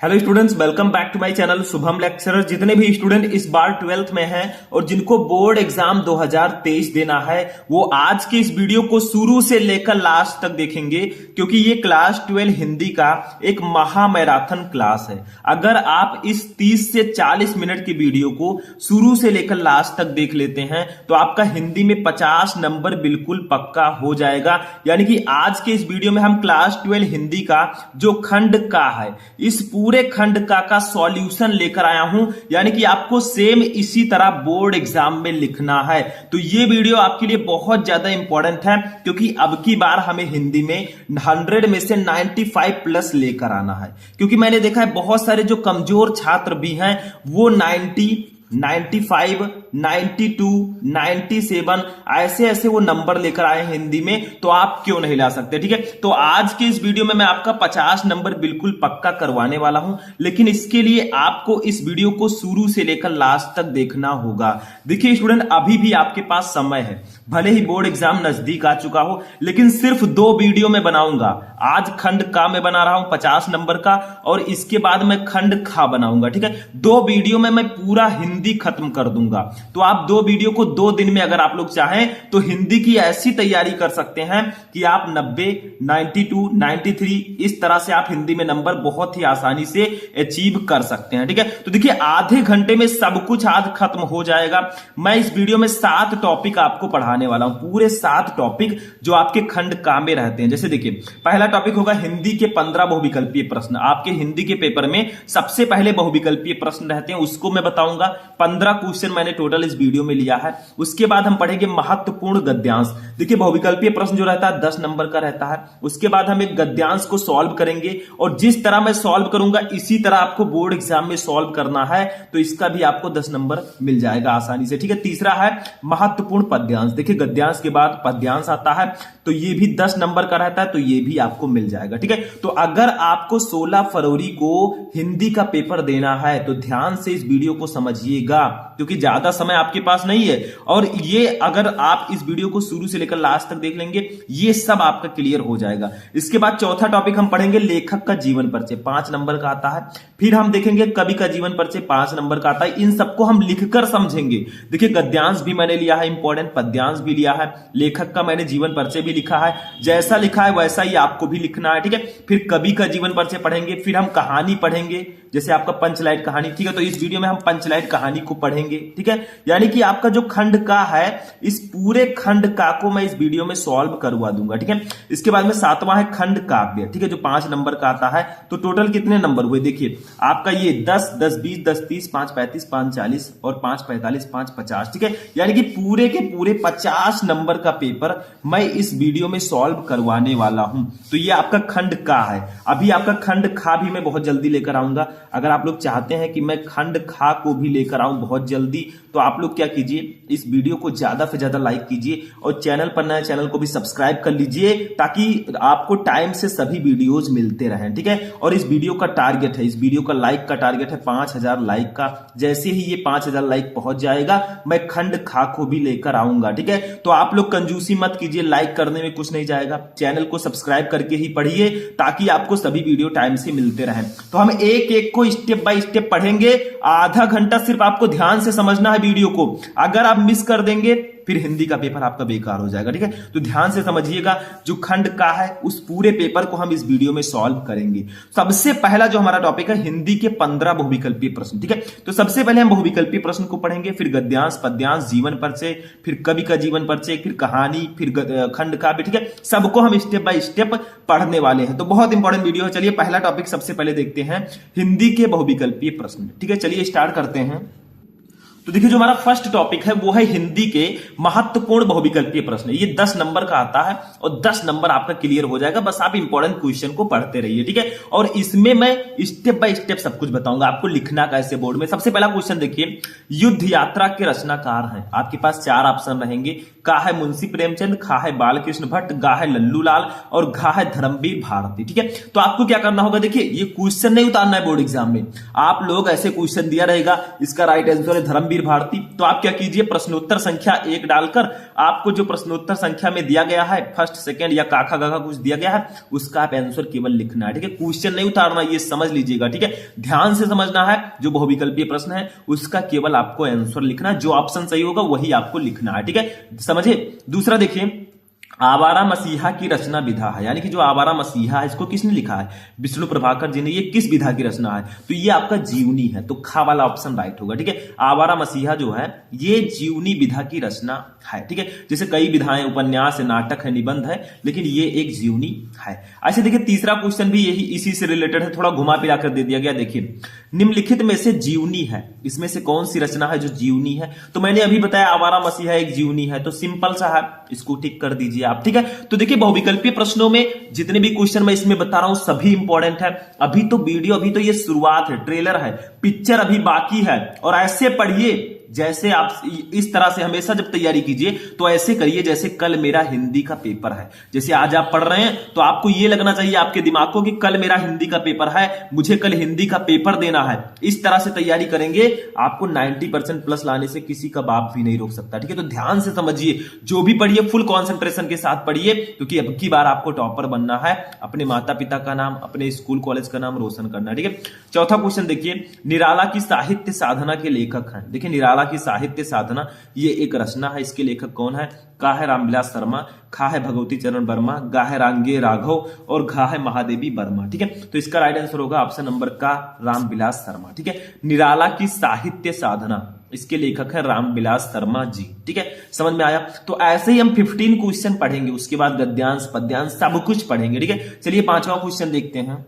Hello students, welcome back to my channel Shubham lecturer. जितने भी student इस बार 12th में हैं और जिनको बोर्ड एग्जाम 2023 देना है वो आज के इस वीडियो को शुरू से लेकर लास्ट तक देखेंगे, क्योंकि ये क्लास 12 हिंदी का एक महा मैराथन क्लास है। अगर आप इस 30 से 40 मिनट की वीडियो को शुरू से लेकर लास्ट तक देख लेते हैं तो आपका हिंदी में 50 नंबर बिल्कुल पक्का हो जाएगा। यानी कि आज के इस वीडियो में हम क्लास 12 हिंदी का जो खंड का है, इस पूरे खंड का सॉल्यूशन लेकर आया हूं। यानी कि आपको सेम इसी तरह बोर्ड एग्जाम में लिखना है। तो ये वीडियो आपके लिए बहुत ज्यादा इंपॉर्टेंट है, क्योंकि अब की बार हमें हिंदी में 100 में से 95 प्लस लेकर आना है। क्योंकि मैंने देखा है बहुत सारे जो कमजोर छात्र भी हैं वो 90, 95, 92, 97 ऐसे वो नंबर लेकर आए हिंदी में, तो आप क्यों नहीं ला सकते। ठीक है, तो आज के इस वीडियो में मैं आपका 50 नंबर बिल्कुल पक्का करवाने वाला हूं, लेकिन इसके लिए आपको इस वीडियो को शुरू से लेकर लास्ट तक देखना होगा। देखिए स्टूडेंट, अभी भी आपके पास समय है, भले ही बोर्ड एग्जाम नजदीक आ चुका हो, लेकिन सिर्फ 2 वीडियो में बनाऊंगा। आज खंड का मैं बना रहा हूं 50 नंबर का, और इसके बाद मैं खंड खा बनाऊंगा। ठीक है, 2 वीडियो में मैं पूरा हिंदी खत्म कर दूंगा। तो आप 2 वीडियो को 2 दिन में अगर आप लोग चाहें तो हिंदी की ऐसी तैयारी कर सकते हैं कि आप 90, 92, 93 इस तरह से आप हिंदी में नंबर बहुत ही आसानी से अचीव कर सकते हैं। ठीक है, तो देखिए आधे घंटे में सब कुछ आज खत्म हो जाएगा। मैं इस वीडियो में 7 टॉपिक आपको पढ़ाने वाला हूं, पूरे 7 टॉपिक जो आपके खंड का में रहते हैं। जैसे देखिए, पहला टॉपिक होगा हिंदी के 15 बहुविकल्पीय प्रश्न। आपके हिंदी के पेपर में सबसे पहले बहुविकल्पीय प्रश्न रहते हैं, उसको मैं बताऊंगा। 15 क्वेश्चन मैंने टोटल इस वीडियो में लिया है। उसके बाद हम पढ़ेंगे महत्वपूर्ण गद्यांश। देखिए बहुविकल्पीय प्रश्न जो रहता है 10 नंबर का रहता है। उसके बाद हम एक गद्यांश को सॉल्व करेंगे, और जिस तरह मैं सॉल्व करूंगा इसी तरह आपको बोर्ड एग्जाम में सॉल्व करना है, तो इसका भी आपको 10 नंबर मिल जाएगा आसानी से। ठीक है, तीसरा है महत्वपूर्ण पद्यांश। देखिए गद्यांश के बाद पद्यांश आता है, तो ये भी 10 नंबर का रहता है, तो ये भी आपको मिल जाएगा। ठीक है, तो अगर आपको 16 फरवरी को हिंदी का पेपर देना है तो ध्यान से इस वीडियो को समझिएगा, क्योंकि ज्यादा समय आपके पास नहीं है। और ये अगर आप इस वीडियो को शुरू से लेकर लास्ट तक देख लेंगे, ये सब आपका क्लियर हो जाएगा। इसके बाद चौथा टॉपिक हम पढ़ेंगे लेखक का जीवन परिचय, 5 नंबर का आता है। फिर हम देखेंगे कवि का जीवन परिचय, 5 नंबर का आता है। इन सबको हम लिखकर समझेंगे। देखिए गद्यांश भी मैंने लिया है इंपॉर्टेंट, पद्यांश भी लिया है, लेखक का मैंने जीवन परिचय भी लिखा है। जैसा लिखा है वैसा ही आपको भी लिखना है। ठीक है, फिर कवि का जीवन परिचय पढ़ेंगे, फिर हम कहानी पढ़ेंगे, जैसे आपका पंचलाइट कहानी। ठीक है, तो इस वीडियो में हम पंचलाइट कहानी को पढ़ेंगे। ठीक है, यानी कि आपका जो खंड का है, इस पूरे खंड का को मैं इस वीडियो में सॉल्व करवा दूंगा। ठीक है, इसके बाद में 7वां है खंड काव्य। ठीक है, जो 5 नंबर का आता है। तो टोटल कितने नंबर हुए देखिए आपका, ये 10, 10, 20, 10, 30, 5, 35, 5, 40 और 5, 45, 5, 50। ठीक है, यानी कि पूरे के पूरे 50 नंबर का पेपर मैं इस वीडियो में सॉल्व करवाने वाला हूं। तो ये आपका खंड का है। अभी आपका खंड खा भी मैं बहुत जल्दी लेकर आऊंगा। अगर आप लोग चाहते हैं कि मैं खंड खा को भी लेकर आऊं बहुत जल्दी, तो आप लोग क्या कीजिए, इस वीडियो को ज्यादा से ज्यादा लाइक कीजिए, और चैनल पर नए चैनल को भी सब्सक्राइब कर लीजिए, ताकि आपको टाइम से सभी वीडियोज मिलते रहें। ठीक है, और इस वीडियो का टारगेट है, इस वीडियो का लाइक का टारगेट है 5000 लाइक का। जैसे ही ये 5000 लाइक पहुंच जाएगा मैं खंड खा को भी लेकर आऊंगा। ठीक है, तो आप लोग कंजूसी मत कीजिए, लाइक करने में कुछ नहीं जाएगा, चैनल को सब्सक्राइब करके ही पढ़िए, ताकि आपको सभी वीडियो टाइम से मिलते रहें। तो हम एक एक को स्टेप बाय स्टेप पढ़ेंगे। आधा घंटा सिर्फ आपको ध्यान से समझना है वीडियो को। अगर आप मिस कर देंगे फिर हिंदी का पेपर आपका बेकार हो जाएगा। ठीक है, तो ध्यान से समझिएगा। जो खंड का है उस पूरे पेपर को हम इस वीडियो में सॉल्व करेंगे। सबसे पहला जो हमारा टॉपिक है हिंदी के 15 बहुविकल्पीय प्रश्न। ठीक है, तो सबसे पहले हम बहुविकल्पीय प्रश्न को पढ़ेंगे, फिर गद्यांश, पद्यांश, जीवन परिचय, फिर कवि का जीवन परिचय, फिर कहानी, फिर खंड काव्य। ठीक है, सबको हम स्टेप बाय स्टेप पढ़ने वाले हैं। तो बहुत इंपॉर्टेंट वीडियो है। चलिए पहला टॉपिक सबसे पहले देखते हैं, हिंदी के बहुविकल्पीय प्रश्न। ठीक है, चलिए स्टार्ट करते हैं। तो देखिए जो हमारा फर्स्ट टॉपिक है वो है हिंदी के महत्वपूर्ण बहुविकल्पीय प्रश्न। ये 10 नंबर का आता है, और 10 नंबर आपका क्लियर हो जाएगा। बस आप इंपॉर्टेंट क्वेश्चन को पढ़ते रहिए। ठीक है, और इसमें मैं स्टेप बाय स्टेप सब कुछ बताऊंगा आपको लिखना कैसे बोर्ड में। सबसे पहला क्वेश्चन देखिए, युद्ध यात्रा के रचनाकार हैं। आपके पास 4 ऑप्शन रहेंगे, का है मुंशी प्रेमचंद, खा है बालकृष्ण भट्ट, गा है लल्लू लाल, और घा है धर्मवीर भारती। ठीक है, तो आपको क्या करना होगा, देखिए ये क्वेश्चन नहीं उतारना है बोर्ड एग्जाम में। आप लोग ऐसे क्वेश्चन दिया रहेगा, इसका राइट आंसर है धर्मवीर परमवीर भारती। तो आप क्या कीजिए, प्रश्नोत्तर संख्या 1 डालकर आपको जो प्रश्नोत्तर संख्या में दिया गया है, फर्स्ट सेकंड या काखा गाखा कुछ दिया गया है, उसका आप आंसर केवल लिखना है। ठीक है, क्वेश्चन नहीं उतारना, ये समझ लीजिएगा। ठीक है, ध्यान से समझना है। जो बहुविकल्पीय प्रश्न है उसका केवल आपको आंसर लिखना है, जो ऑप्शन सही होगा वही आपको लिखना है। ठीक है, समझे। दूसरा देखिए, आवारा मसीहा की रचना विधा है, यानी कि जो आवारा मसीहा है इसको किसने लिखा है, विष्णु प्रभाकर जी ने। ये किस विधा की रचना है, तो ये आपका जीवनी है, तो खा वाला ऑप्शन राइट होगा। ठीक है, आवारा मसीहा जो है ये जीवनी विधा की रचना है। ठीक है, जैसे कई विधाएं, उपन्यास है, नाटक है, निबंध है, लेकिन ये एक जीवनी है। ऐसे देखिए, तीसरा क्वेश्चन भी यही इसी से रिलेटेड है, थोड़ा घुमा फिरा कर दे दिया गया। देखिए, निम्नलिखित में से जीवनी है, इसमें से कौन सी रचना है जो जीवनी है, तो मैंने अभी बताया आवारा मसीहा एक जीवनी है, तो सिंपल सा है, इसको टिक कर दीजिए आप। ठीक है, तो देखिए बहुविकल्पीय प्रश्नों में जितने भी क्वेश्चन मैं इसमें बता रहा हूं सभी इंपॉर्टेंट है। अभी तो वीडियो, अभी तो ये शुरुआत है, ट्रेलर है, पिक्चर अभी बाकी है। और ऐसे पढ़िए जैसे आप इस तरह से हमेशा जब तैयारी कीजिए तो ऐसे करिए जैसे कल मेरा हिंदी का पेपर है। जैसे आज आप पढ़ रहे हैं तो आपको यह लगना चाहिए आपके दिमाग को कि कल मेरा हिंदी का पेपर है, मुझे कल हिंदी का पेपर देना है। इस तरह से तैयारी करेंगे, आपको 90% प्लस लाने से किसी का बाप भी नहीं रोक सकता। ठीक है, तो ध्यान से समझिए, जो भी पढ़िए फुल कॉन्सेंट्रेशन के साथ पढ़िए, क्योंकि अब की बार आपको टॉपर बनना है, अपने माता पिता का नाम, अपने स्कूल कॉलेज का नाम रोशन करना है। ठीक है, चौथा क्वेश्चन देखिए, निराला की साहित्य साधना के लेखक हैं। देखिए, निराला की साहित्य साधना ये एक रचना है, इसके लेखक कौन है, का है रामविलास शर्मा, खा है भगवती चरण वर्मा, गा है रांगे राघव और घा है महादेवी वर्मा। ठीक है, तो इसका राइट आंसर होगा ऑप्शन नंबर का रामविलास शर्मा। ठीक है, निराला की साहित्य साधना, इसके लेखक है रामविलास शर्मा जी। ठीक है, समझ में आया। तो ऐसे ही हम 15 क्वेश्चन पढ़ेंगे, उसके बाद गद्यांश पद्यांश सब कुछ पढ़ेंगे। ठीक है, चलिए पांचवा क्वेश्चन देखते हैं।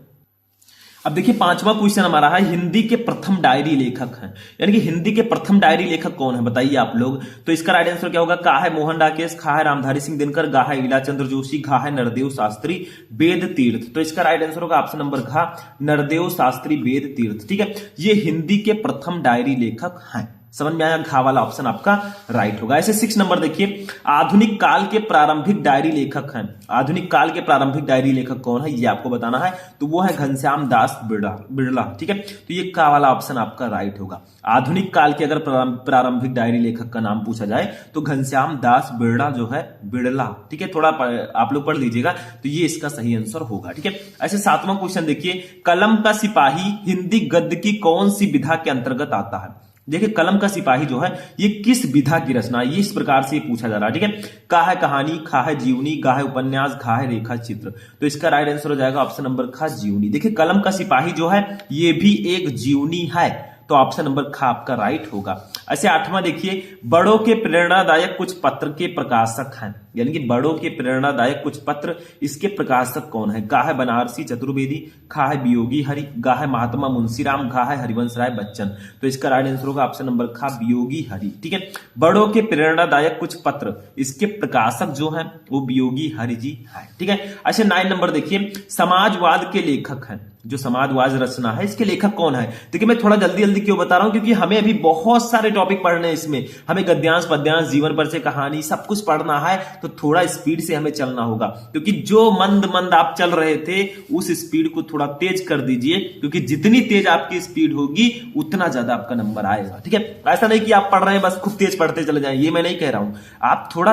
अब देखिए, पांचवा क्वेश्चन हमारा है, हिंदी के प्रथम डायरी लेखक हैं, यानी कि हिंदी के प्रथम डायरी लेखक कौन है, बताइए आप लोग। तो इसका राइट आंसर क्या होगा, का है मोहन डाकेश, खा है रामधारी सिंह दिनकर, गा है ईला चंद्र जोशी, घा है नरदेव शास्त्री वेद तीर्थ। तो इसका राइट आंसर होगा ऑप्शन नंबर घा, नरदेव शास्त्री वेद तीर्थ। ठीक है, ये हिंदी के प्रथम डायरी लेखक हैं। समझ में आया, घा वाला ऑप्शन आपका राइट होगा। ऐसे 6 नंबर देखिए, आधुनिक काल के प्रारंभिक डायरी लेखक हैं। आधुनिक काल के प्रारंभिक डायरी लेखक कौन है, ये आपको बताना है, तो वो है घनश्याम दास बिड़ला। ठीक है, तो ये का वाला ऑप्शन आपका राइट होगा। आधुनिक काल के अगर प्रारंभिक डायरी लेखक का नाम पूछा जाए तो घनश्याम दास बिड़ला जो है, बिड़ला। ठीक है, थोड़ा आप लोग पढ़ लीजिएगा, तो ये इसका सही आंसर होगा। ठीक है, ऐसे 7वां क्वेश्चन देखिए, कलम का सिपाही हिंदी गद्य की कौन सी विधा के अंतर्गत आता है। देखिए, कलम का सिपाही जो है ये किस विधा की रचना है, ये इस प्रकार से पूछा जा रहा है। ठीक है, का है कहानी, खा है जीवनी, गा है उपन्यास, घा है रेखा चित्र। तो इसका राइट आंसर हो जाएगा ऑप्शन नंबर खा, जीवनी। देखिए, कलम का सिपाही जो है ये भी एक जीवनी है, तो ऑप्शन नंबर खा आपका राइट होगा। ऐसे 8वां देखिए, बड़ों के प्रेरणादायक कुछ पत्र के प्रकाशक हैं, यानी कि बड़ों के प्रेरणादायक कुछ पत्र, इसके प्रकाशक कौन है, का है बनारसी चतुर्वेदी, खा है वियोगी हरि, गा है महात्मा मुंशीराम, घा है हरिवंश राय बच्चन। तो इसका राइट आंसर होगा ऑप्शन नंबर खा, वियोगी हरि। ठीक है, बड़ों के प्रेरणादायक कुछ पत्र, इसके प्रकाशक जो है वो वियोगी हरि जी है। ठीक है, अच्छा 9 नंबर देखिए, समाजवाद के लेखक हैं, जो समाजवाद रचना है इसके लेखक कौन है। देखिए, मैं थोड़ा जल्दी जल्दी क्यों बता रहा हूं, क्योंकि हमें अभी बहुत सारे टॉपिक पढ़ने हैं इसमें, हमें गद्यांश पद्यांश जीवन परिचय कहानी सब कुछ पढ़ना है, तो थोड़ा स्पीड से हमें चलना होगा, क्योंकि जो मंद मंद आप चल रहे थे उस स्पीड को थोड़ा तेज कर दीजिए, क्योंकि जितनी तेज आपकी स्पीड होगी उतना ज्यादा आपका नंबर आएगा। ठीक है, ऐसा नहीं कि आप पढ़ रहे हैं बस खूब तेज पढ़ते चले जाएं, ये मैं नहीं कह रहा हूं, आप थोड़ा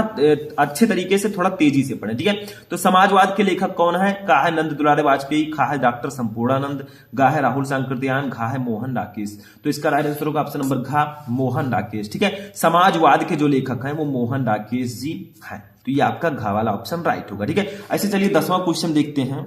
अच्छे तरीके से थोड़ा तेजी से पढ़ें। ठीक है, तो समाजवाद के लेखक कौन है, का है नंद दुलारे वाजपेयी, खा है डॉक्टर संपूर्णानंद, गा है राहुल सांकृत्यायन, घा है मोहन राकेश। तो इसका राइट आंसर होगा ऑप्शन नंबर घा, मोहन राकेश। ठीक है, समाजवाद के जो लेखक हैं वो मोहन राकेश जी हैं, तो ये आपका घा वाला ऑप्शन राइट होगा। ठीक है, ऐसे चलिए 10वां क्वेश्चन देखते हैं।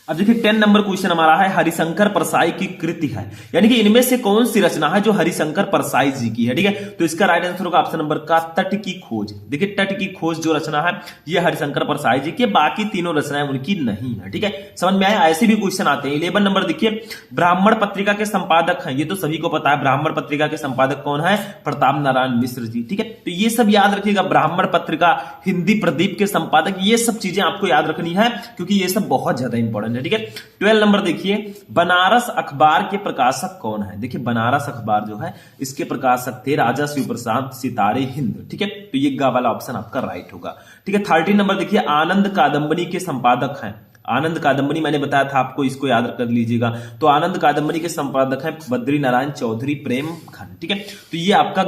अब देखिए 10 नंबर क्वेश्चन हमारा है, हरिशंकर परसाई की कृति है, यानी कि इनमें से कौन सी रचना है जो हरिशंकर परसाई जी की है। ठीक है, तो इसका राइट आंसर होगा ऑप्शन नंबर का, तट की खोज। देखिए, तट की खोज जो रचना है ये हरिशंकर परसाई जी की, बाकी तीनों रचनाएं उनकी नहीं है। ठीक है, समझ में आया। ऐसे भी क्वेश्चन आते हैं। 11 नंबर देखिए, ब्राह्मण पत्रिका के संपादक हैं, ये तो सभी को पता है, ब्राह्मण पत्रिका के संपादक कौन है, प्रताप नारायण मिश्र जी। ठीक है, तो ये सब याद रखिएगा, ब्राह्मण पत्रिका, हिंदी प्रदीप के संपादक, ये सब चीजें आपको याद रखनी है, क्योंकि ये सब बहुत ज्यादा इंपॉर्टेंट। ठीक है, 12 नंबर देखिए, बनारस अखबार के प्रकाशक कौन है। देखिए, बनारस अखबार जो है इसके प्रकाशक थे राजा शिव प्रसाद सितारे हिंद। ठीक है, तो ये गा वाला ऑप्शन आपका राइट होगा। ठीक है, 13 नंबर देखिए, आनंद कादंबरी के संपादक हैं, आनंद कादंबरी मैंने बताया था आपको, इसको याद कर लीजिएगा। तो आनंद कादंबरी के संपादक हैं बद्री नारायण चौधरी प्रेमखंड, ठीक है। तो ये आपका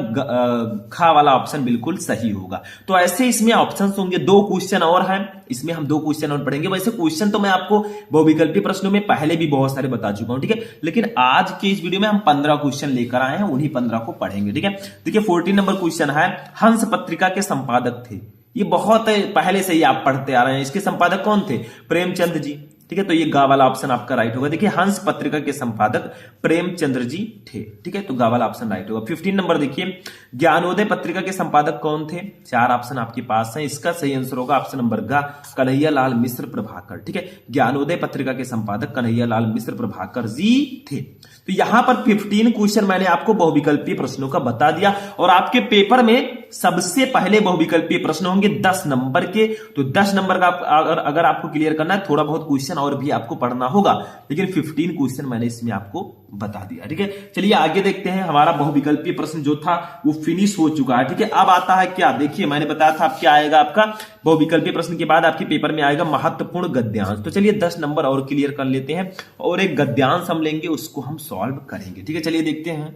खा वाला ऑप्शन बिल्कुल सही होगा। तो ऐसे इसमें ऑप्शन होंगे, 2 क्वेश्चन और हैं, इसमें हम 2 क्वेश्चन और पढ़ेंगे। वैसे क्वेश्चन तो मैं आपको बहुविकल्पीय प्रश्नों में पहले भी बहुत सारे बता चुका हूं, ठीक है। लेकिन आज के इस वीडियो में हम 15 क्वेश्चन लेकर आए हैं, उन्हीं 15 को पढ़ेंगे, ठीक है। देखिए 14 नंबर क्वेश्चन है, हंस पत्रिका के संपादक थे। ये बहुत पहले से ही आप पढ़ते आ रहे हैं। इसके संपादक कौन थे? प्रेमचंद जी, ठीक है। तो ये गा वाला ऑप्शन आपका राइट होगा। देखिए हंस पत्रिका के संपादक प्रेमचंद्र जी थे, ठीक है। तो गा वाला ऑप्शन राइट होगा। 15 नंबर देखिए, ज्ञानोदय पत्रिका के संपादक कौन थे? 4 ऑप्शन आपके पास हैं। इसका सही आंसर होगा ऑप्शन नंबर गा, कन्हैया लाल मिश्र प्रभाकर, ठीक है। ज्ञानोदय पत्रिका के संपादक कन्हैया लाल मिश्र प्रभाकर जी थे। तो यहां पर 15 क्वेश्चन मैंने आपको बहुविकल्पीय प्रश्नों का बता दिया, और आपके पेपर में सबसे पहले बहुविकल्पीय प्रश्न होंगे 10 नंबर के। तो 10 नंबर का अगर आपको क्लियर करना है, थोड़ा बहुत क्वेश्चन और भी आपको पढ़ना होगा, लेकिन 15 क्वेश्चन मैंने इसमें आपको बता दिया, ठीक है। चलिए आगे देखते हैं। हमारा बहुविकल्पीय प्रश्न जो था वो फिनिश हो चुका है, ठीक है। अब आता है क्या, देखिए मैंने बताया था अब क्या आएगा आपका बहुविकल्पीय प्रश्न के बाद आपके पेपर में आएगा महत्वपूर्ण गद्यांश। तो चलिए 10 नंबर और क्लियर कर लेते हैं, और एक गद्यांश हम लेंगे, उसको हम सॉल्व करेंगे, ठीक है। चलिए देखते हैं।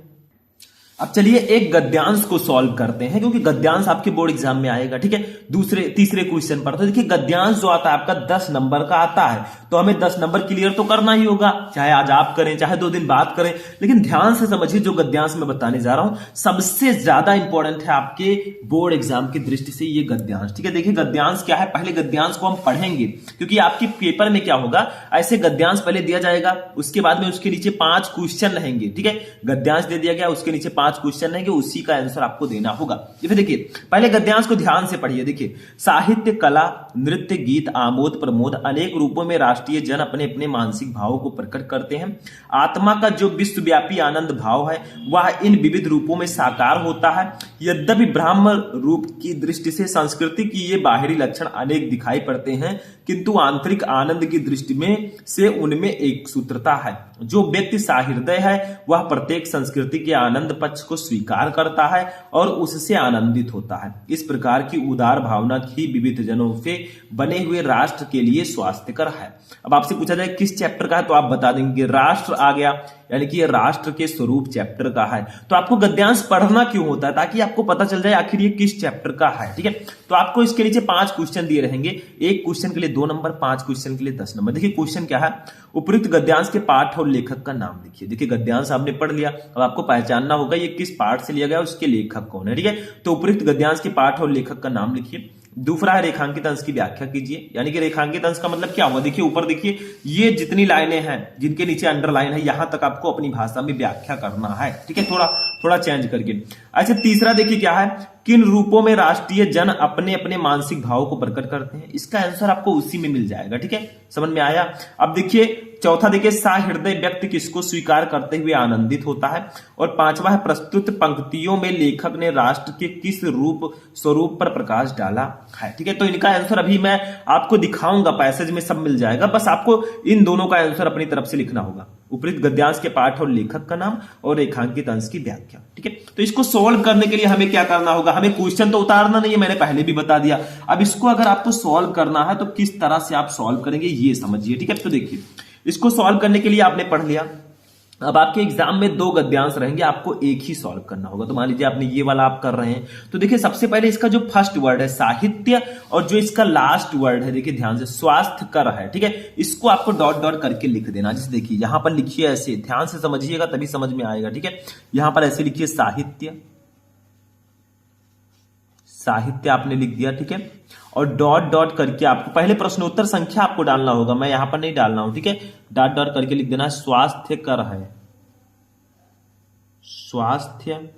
अब चलिए एक गद्यांश को सॉल्व करते हैं, क्योंकि गद्यांश आपके बोर्ड एग्जाम में आएगा, ठीक है। तीसरे क्वेश्चन पर। तो देखिए गद्यांश जो आता है आपका 10 नंबर का आता है, तो हमें 10 नंबर क्लियर तो करना ही होगा, चाहे आज आप करें चाहे 2 दिन बाद करें। लेकिन ध्यान से समझिए, जो गद्यांश मैं बताने जा रहा हूं सबसे ज्यादा इंपॉर्टेंट है आपके बोर्ड एग्जाम की दृष्टि से ये गद्यांश, ठीक है। देखिए गद्यांश क्या है, पहले गद्यांश को हम पढ़ेंगे, क्योंकि आपके पेपर में क्या होगा, ऐसे गद्यांश पहले दिया जाएगा, उसके बाद में उसके नीचे 5 क्वेश्चन रहेंगे, ठीक है। गद्यांश दे दिया गया, उसके नीचे 5 क्वेश्चन रहेंगे, उसी का आंसर आपको देना होगा। फिर देखिए पहले गद्यांश को ध्यान से पढ़िए। देखिए साहित्य, कला, नृत्य, गीत, आमोद प्रमोद अनेक रूपों में राष्ट्रीय जन अपने अपने मानसिक भावों को प्रकट करते हैं। आत्मा का जो विश्वव्यापी आनंद भाव है वह इन विविध रूपों में साकार होता है। यद्यपि ब्रह्म रूप की दृष्टि से संस्कृति की ये बाहरी लक्षण अनेक दिखाई पड़ते हैं, किंतु आंतरिक आनंद की दृष्टि में से उनमें एक सूत्रता है। जो व्यक्ति सहृदय है वह प्रत्येक संस्कृति के आनंद पक्ष को स्वीकार करता है और उससे आनंदित होता है। इस प्रकार की उदार भावना ही विविध जनों से बने हुए राष्ट्र के लिए स्वास्थ्यकर है। अब आपसे पूछा जाए किस चैप्टर का है, तो आप बता देंगे राष्ट्र आ गया, यानी कि ये राष्ट्र के स्वरूप चैप्टर का है। तो आपको गद्यांश पढ़ना क्यों होता है, ताकि आपको पता चल जाए आखिर ये किस चैप्टर का है, ठीक है। तो आपको इसके नीचे 5 क्वेश्चन दिए रहेंगे, एक क्वेश्चन के लिए 2 नंबर, 5 क्वेश्चन के लिए 10 नंबर। देखिए क्वेश्चन क्या है, उपयुक्त गद्यांश के पाठ और लेखक का नाम लिखिए। देखिए गद्यांश आपने पढ़ लिया, अब आपको पहचानना होगा ये किस पाठ से लिया गया, उसके लेखक कौन है, ठीक है। तो उपयुक्त गद्यांश के पाठ और लेखक का नाम लिखिए। दूसरा है रेखांकित अंश की व्याख्या कीजिए, यानी कि रेखांकित अंश का मतलब क्या हुआ। देखिए ऊपर देखिए ये जितनी लाइनें हैं जिनके नीचे अंडरलाइन है, यहां तक आपको अपनी भाषा में व्याख्या करना है, ठीक है, थोड़ा चेंज करके। अच्छा तीसरा देखिए क्या है, किन रूपों में राष्ट्रीय जन अपने अपने मानसिक भावों को प्रकट करते हैं। इसका आंसर आपको उसी में मिल जाएगा, ठीक है, समझ में आया। अब देखिए चौथा देखिए सहृदय व्यक्ति किसको स्वीकार करते हुए आनंदित होता है। और 5वां है प्रस्तुत पंक्तियों में लेखक ने राष्ट्र के किस स्वरूप पर प्रकाश डाला है, ठीक है। तो इनका आंसर अभी मैं आपको दिखाऊंगा, पैसेज में सब मिल जाएगा, बस आपको इन दोनों का आंसर अपनी तरफ से लिखना होगा। उपयुक्त गद्यांश के पाठ और लेखक का नाम और रेखांकित अंश की व्याख्या, ठीक है। तो इसको सॉल्व करने के लिए हमें क्या करना होगा, हमें क्वेश्चन तो उतारना नहीं है, मैंने पहले भी बता दिया। अब इसको अगर आपको सॉल्व करना है तो किस तरह से आप सॉल्व करेंगे ये समझिए, ठीक है। तो देखिए इसको सॉल्व करने के लिए आपने पढ़ लिया, अब आपके एग्जाम में 2 गद्यांश रहेंगे, आपको एक ही सॉल्व करना होगा। तो मान लीजिए आपने ये वाला आप कर रहे हैं, तो देखिए सबसे पहले इसका जो फर्स्ट वर्ड है साहित्य, और जो इसका लास्ट वर्ड है देखिए ध्यान से स्वास्थ्यकर है, ठीक है। इसको आपको डॉट डॉट करके लिख देना। जैसे देखिए यहां पर लिखिए, ऐसे ध्यान से समझिएगा तभी समझ में आएगा, ठीक है। यहां पर ऐसे लिखिए साहित्य आपने लिख दिया, ठीक है। और डॉट डॉट करके आपको पहले प्रश्नोत्तर संख्या आपको डालना होगा, मैं यहां पर नहीं डालना हूं, ठीक है। डॉट डॉट करके लिख देना स्वास्थ्यकर है, स्वास्थ्यकर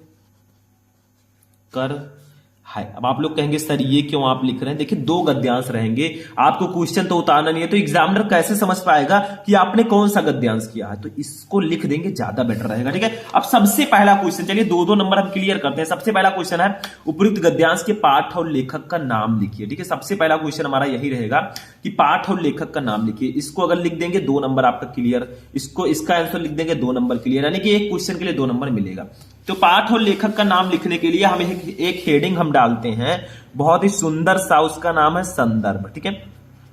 है। अब आप लोग कहेंगे सर ये क्यों आप लिख रहे हैं। देखिए 2 गद्यांश रहेंगे, आपको क्वेश्चन तो उतारना नहीं है, तो एग्जामिनर कैसे समझ पाएगा कि आपने कौन सा गद्यांश किया है। तो इसको लिख देंगे, ज्यादा बेटर रहेगा, ठीक है। अब सबसे पहला क्वेश्चन, चलिए 2-2 नंबर हम क्लियर करते हैं। सबसे पहला क्वेश्चन है उपयुक्त गद्यांश के पाठ और लेखक का नाम लिखिए, ठीक है। सबसे पहला क्वेश्चन हमारा यही रहेगा कि पाठ और लेखक का नाम लिखिए। इसको अगर लिख देंगे 2 नंबर आपका क्लियर, इसका आंसर लिख देंगे 2 नंबर क्लियर, यानी कि एक क्वेश्चन के लिए 2 नंबर मिलेगा। तो पाठ और लेखक का नाम लिखने के लिए हमें एक हेडिंग हम डालते हैं, बहुत ही सुंदर सा, उसका नाम है संदर्भ, ठीक है।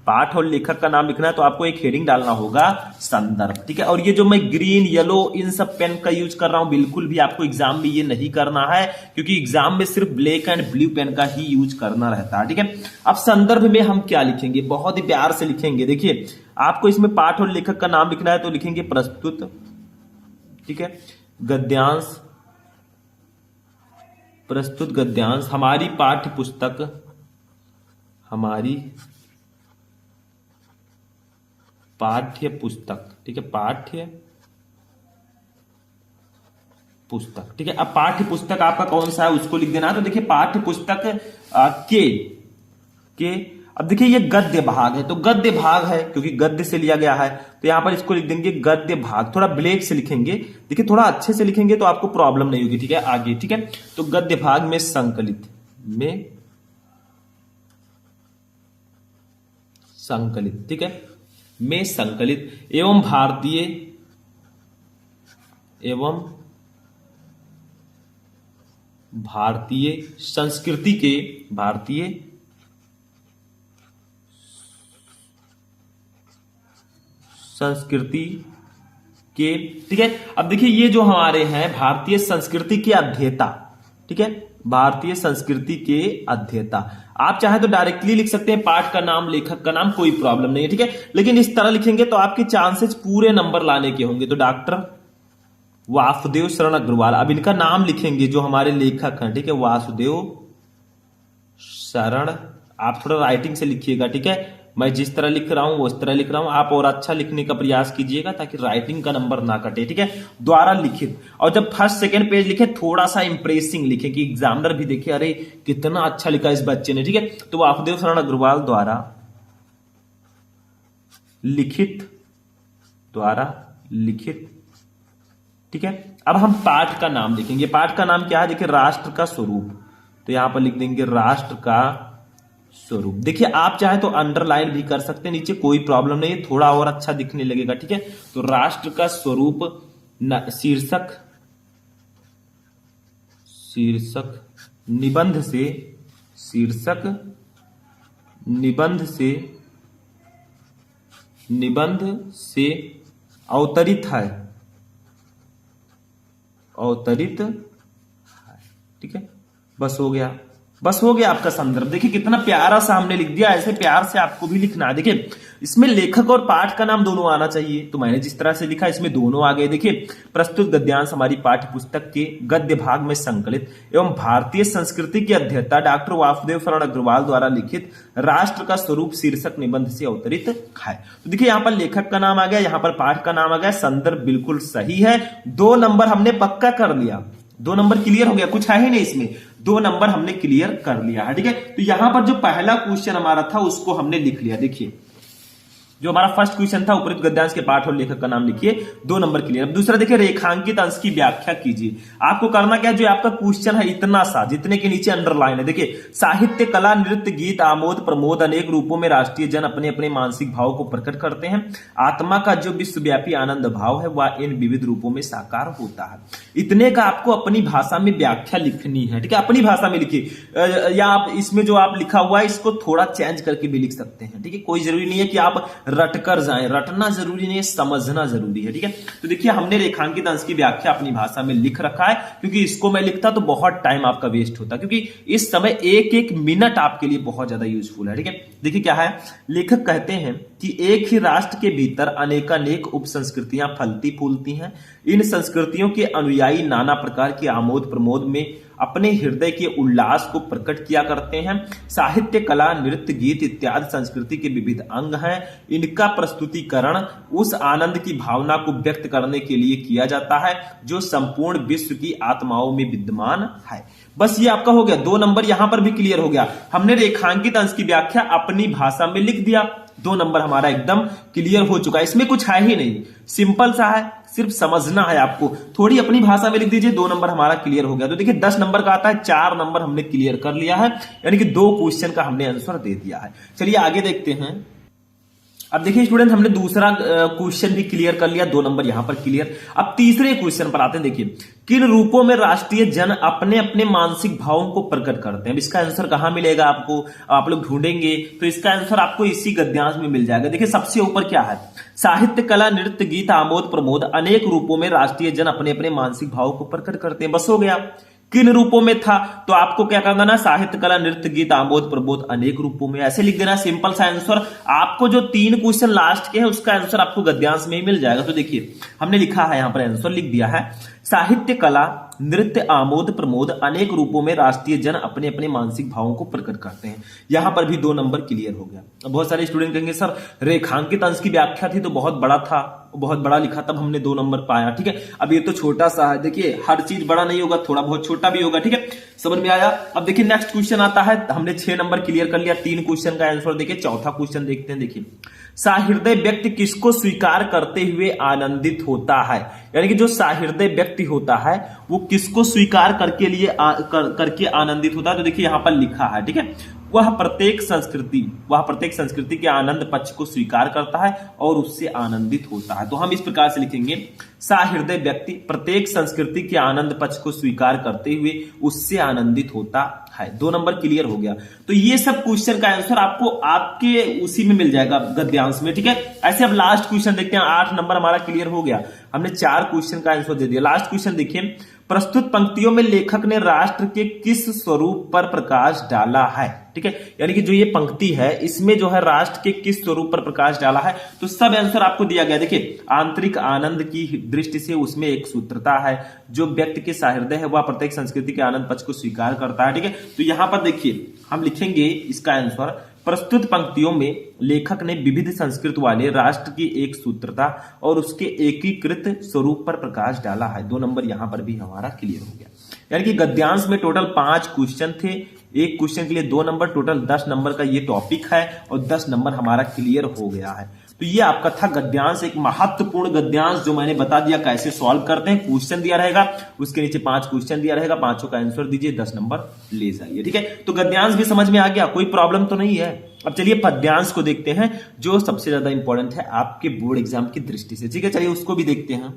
पाठ और लेखक का नाम लिखना है तो आपको एक हेडिंग डालना होगा संदर्भ, ठीक है। और ये जो मैं ग्रीन येलो इन सब पेन का यूज कर रहा हूं, बिल्कुल भी आपको एग्जाम में ये नहीं करना है, क्योंकि एग्जाम में सिर्फ ब्लैक एंड ब्लू पेन का ही यूज करना रहता है, ठीक है। अब संदर्भ में हम क्या लिखेंगे, बहुत ही प्यार से लिखेंगे। देखिए आपको इसमें पाठ और लेखक का नाम लिखना है तो लिखेंगे प्रस्तुत, ठीक है, गद्यांश, प्रस्तुत गद्यांश, हमारी पाठ्य पुस्तक, हमारी पाठ्य पुस्तक, ठीक है, पाठ्य पुस्तक, ठीक है। अब पाठ्य पुस्तक आपका कौन सा है उसको लिख देना है। तो देखिए पाठ्य पुस्तक के अब देखिए ये गद्य भाग है, तो गद्य भाग है क्योंकि गद्य से लिया गया है, तो यहां पर इसको लिख देंगे गद्य भाग। थोड़ा ब्लैक से लिखेंगे, देखिए थोड़ा अच्छे से लिखेंगे तो आपको प्रॉब्लम नहीं होगी, ठीक है। आगे, ठीक है, तो गद्य भाग में संकलित, ठीक है, में संकलित एवं भारतीय संस्कृति के, ठीक है। अब देखिए ये जो हमारे हैं भारतीय संस्कृति के अध्येता, ठीक है, भारतीय संस्कृति के अध्येता। आप चाहे तो डायरेक्टली लिख सकते हैं पाठ का नाम, लेखक का नाम, कोई प्रॉब्लम नहीं है, ठीक है। लेकिन इस तरह लिखेंगे तो आपके चांसेस पूरे नंबर लाने के होंगे। तो डॉक्टर वासुदेव शरण अग्रवाल, अब इनका नाम लिखेंगे जो हमारे लेखक हैं, ठीक है, वासुदेव शरण। आप थोड़ा राइटिंग से लिखिएगा, ठीक है, मैं जिस तरह लिख रहा हूं वो इस तरह लिख रहा हूं, आप और अच्छा लिखने का प्रयास कीजिएगा ताकि राइटिंग का नंबर ना कटे, ठीक है। द्वारा लिखित, और जब फर्स्ट सेकंड पेज लिखे थोड़ा सा इंप्रेसिंग लिखे कि एग्जामिनर भी देखे अरे कितना अच्छा लिखा इस बच्चे ने, ठीक है। तो वासुदेव शरण अग्रवाल द्वारा लिखित, ठीक है। अब हम पाठ का नाम लिखेंगे। पाठ का नाम क्या है, देखिए राष्ट्र का स्वरूप, तो यहां पर लिख देंगे राष्ट्र का स्वरूप। देखिए आप चाहे तो अंडरलाइन भी कर सकते हैं नीचे, कोई प्रॉब्लम नहीं है, थोड़ा और अच्छा दिखने लगेगा, ठीक है। तो राष्ट्र का स्वरूप शीर्षक निबंध से अवतरित है, ठीक है। बस हो गया आपका संदर्भ। देखिए कितना प्यारा सा हमने लिख दिया, ऐसे प्यार से आपको भी लिखना है। देखिए इसमें लेखक और पाठ का नाम दोनों आना चाहिए, तो मैंने जिस तरह से लिखा इसमें दोनों आ गए। देखिए प्रस्तुत गद्यांश हमारी पाठ्य पुस्तक के गद्य भाग में संकलित एवं भारतीय संस्कृति के अध्येता डॉक्टर वासुदेव शरण अग्रवाल द्वारा लिखित राष्ट्र का स्वरूप शीर्षक निबंध से अवतरित है। तो देखिए यहाँ पर लेखक का नाम आ गया, यहाँ पर पाठ का नाम आ गया, संदर्भ बिल्कुल सही है। 2 नंबर हमने पक्का कर लिया, 2 नंबर क्लियर हो गया, कुछ है ही नहीं इसमें, 2 नंबर हमने क्लियर कर लिया है, ठीक है। तो यहां पर जो पहला क्वेश्चन हमारा था उसको हमने लिख लिया। देखिए जो हमारा फर्स्ट क्वेश्चन था उपरोक्त गद्यांश के पाठ और लेखक का नाम लिखिए, 2 नंबर क्लियर। अब दूसरा देखिए रेखांकित अंश की व्याख्या कीजिए। आपको करना क्या है, जो आपका क्वेश्चन है इतना सा जितने के नीचे अंडरलाइन है, देखिए साहित्य, कला, नृत्य, गीत, आमोद प्रमोद अनेक रूपों में राष्ट्रीय जन अपने अपने मानसिक भाव को प्रकट करते हैं। आत्मा का जो विश्वव्यापी आनंद भाव है वह इन विविध रूपों में साकार होता है। इतने का आपको अपनी भाषा में व्याख्या लिखनी है, ठीक है, अपनी भाषा में लिखिए, या आप इसमें जो आप लिखा हुआ है इसको थोड़ा चेंज करके भी लिख सकते हैं, ठीक है। कोई जरूरी नहीं है कि आप रटकर जाएं, रटना जरूरी नहीं है, समझना जरूरी है, ठीक है। तो देखिए हमने रेखांकित अंश की व्याख्या अपनी भाषा में लिख रखा है, क्योंकि इसको मैं लिखता तो बहुत टाइम आपका वेस्ट होता, क्योंकि इस समय एक एक मिनट आपके लिए बहुत ज्यादा यूजफुल है, ठीक है। देखिए क्या है, लेखक कहते हैं कि एक ही राष्ट्र के भीतर अनेकानेक उप संस्कृतियां फलती फूलती हैं। इन संस्कृतियों के अनुयायी नाना प्रकार के आमोद प्रमोद में अपने हृदय के उल्लास को प्रकट किया करते हैं। साहित्य, कला, नृत्य, गीत इत्यादि संस्कृति के विविध अंग हैं। इनका प्रस्तुतिकरण उस आनंद की भावना को व्यक्त करने के लिए किया जाता है जो संपूर्ण विश्व की आत्माओं में विद्यमान है। बस ये आपका हो गया, 2 नंबर यहां पर भी क्लियर हो गया। हमने रेखांकित अंश की व्याख्या अपनी भाषा में लिख दिया, 2 नंबर हमारा एकदम क्लियर हो चुका है। इसमें कुछ है ही नहीं, सिंपल सा है, सिर्फ समझना है आपको, थोड़ी अपनी भाषा में लिख दीजिए, 2 नंबर हमारा क्लियर हो गया। तो देखिए 10 नंबर का आता है, 4 नंबर हमने क्लियर कर लिया है, यानी कि 2 क्वेश्चन का हमने आंसर दे दिया है। चलिए आगे देखते हैं। अब देखिए स्टूडेंट, हमने दूसरा क्वेश्चन भी क्लियर कर लिया, 2 नंबर यहां पर क्लियर। अब तीसरे क्वेश्चन पर आते हैं। देखिए, किन रूपों में राष्ट्रीय जन अपने अपने मानसिक भावों को प्रकट करते हैं? अब इसका आंसर कहां मिलेगा आपको? आप लोग ढूंढेंगे तो इसका आंसर आपको इसी गद्यांश में मिल जाएगा। देखिए सबसे ऊपर क्या है, साहित्य, कला, नृत्य, गीत, आमोद प्रमोद अनेक रूपों में राष्ट्रीय जन अपने अपने मानसिक भावों को प्रकट करते हैं। बस हो गया। किन रूपों में था, तो आपको क्या करना ना, साहित्य, कला, नृत्य, गीत, आमोद प्रमोद अनेक रूपों में, ऐसे लिख देना। सिंपल सा आंसर। आपको जो 3 क्वेश्चन लास्ट के हैं उसका आंसर आपको गद्यांश में ही मिल जाएगा। तो देखिए हमने लिखा है, यहां पर आंसर लिख दिया है, साहित्य, कला, नृत्य, आमोद प्रमोद अनेक रूपों में राष्ट्रीय जन अपने अपने मानसिक भावों को प्रकट करते हैं। यहां पर भी 2 नंबर क्लियर हो गया। अब बहुत सारे स्टूडेंट कहेंगे सर रेखांकित अंश की व्याख्या थी तो बहुत बड़ा था, बहुत बड़ा लिखा, तब हमने 2 नंबर पाया। ठीक है, अब ये तो छोटा सा है। देखिए हर चीज बड़ा नहीं होगा, थोड़ा बहुत छोटा भी होगा। ठीक है, समझ में आया। अब देखिए नेक्स्ट क्वेश्चन आता है। हमने 6 नंबर क्लियर कर लिया, 3 क्वेश्चन का आंसर। देखिए चौथा क्वेश्चन देखते हैं। देखिए, सहृदय व्यक्ति किसको स्वीकार करते हुए आनंदित होता है? यानी कि जो सहृदय व्यक्ति होता है वो किसको स्वीकार करके आनंदित होता है? तो देखिए यहां पर लिखा है, ठीक है, वह प्रत्येक संस्कृति के आनंद पक्ष को स्वीकार करता है और उससे आनंदित होता है। तो हम इस प्रकार से लिखेंगे, सहृदय व्यक्ति प्रत्येक संस्कृति के आनंद पक्ष को स्वीकार करते हुए उससे आनंदित होता है। 2 नंबर क्लियर हो गया। तो ये सब क्वेश्चन का आंसर आपको आपके उसी में मिल जाएगा गद्यांश में। ठीक है, ऐसे अब लास्ट क्वेश्चन देखते हैं। 8 नंबर हमारा क्लियर हो गया। हमने 4 क्वेश्चन का आंसर दे दिया। लास्ट क्वेश्चन देखिए, प्रस्तुत पंक्तियों में लेखक ने राष्ट्र के किस स्वरूप पर प्रकाश डाला है? ठीक है, यानी कि जो ये पंक्ति है इसमें जो है राष्ट्र के किस स्वरूप पर प्रकाश डाला है, तो सब आंसर आपको दिया गया। देखिए, आंतरिक आनंद की दृष्टि से उसमें एक सूत्रता है, जो व्यक्ति के सहृदय है वह प्रत्येक संस्कृति के आनंद पक्ष को स्वीकार करता है। ठीक है, तो यहां पर देखिए हम लिखेंगे इसका आंसर, प्रस्तुत पंक्तियों में लेखक ने विविध संस्कृति वाले राष्ट्र की एक सूत्रता और उसके एकीकृत स्वरूप पर प्रकाश डाला है। 2 नंबर यहां पर भी हमारा क्लियर हो गया। यानी कि गद्यांश में टोटल 5 क्वेश्चन थे, एक क्वेश्चन के लिए 2 नंबर, टोटल 10 नंबर का ये टॉपिक है और 10 नंबर हमारा क्लियर हो गया है। तो ये आपका था गद्यांश, एक महत्वपूर्ण गद्यांश जो मैंने बता दिया कैसे सॉल्व करते हैं। क्वेश्चन दिया रहेगा, उसके नीचे 5 क्वेश्चन दिया रहेगा, 5 का आंसर दीजिए, 10 नंबर ले जाइए। ठीक है, तो गद्यांश भी समझ में आ गया, कोई प्रॉब्लम तो नहीं है। अब चलिए पद्यांश को देखते हैं, जो सबसे ज्यादा इंपॉर्टेंट है आपके बोर्ड एग्जाम की दृष्टि से। ठीक है, चलिए उसको भी देखते हैं।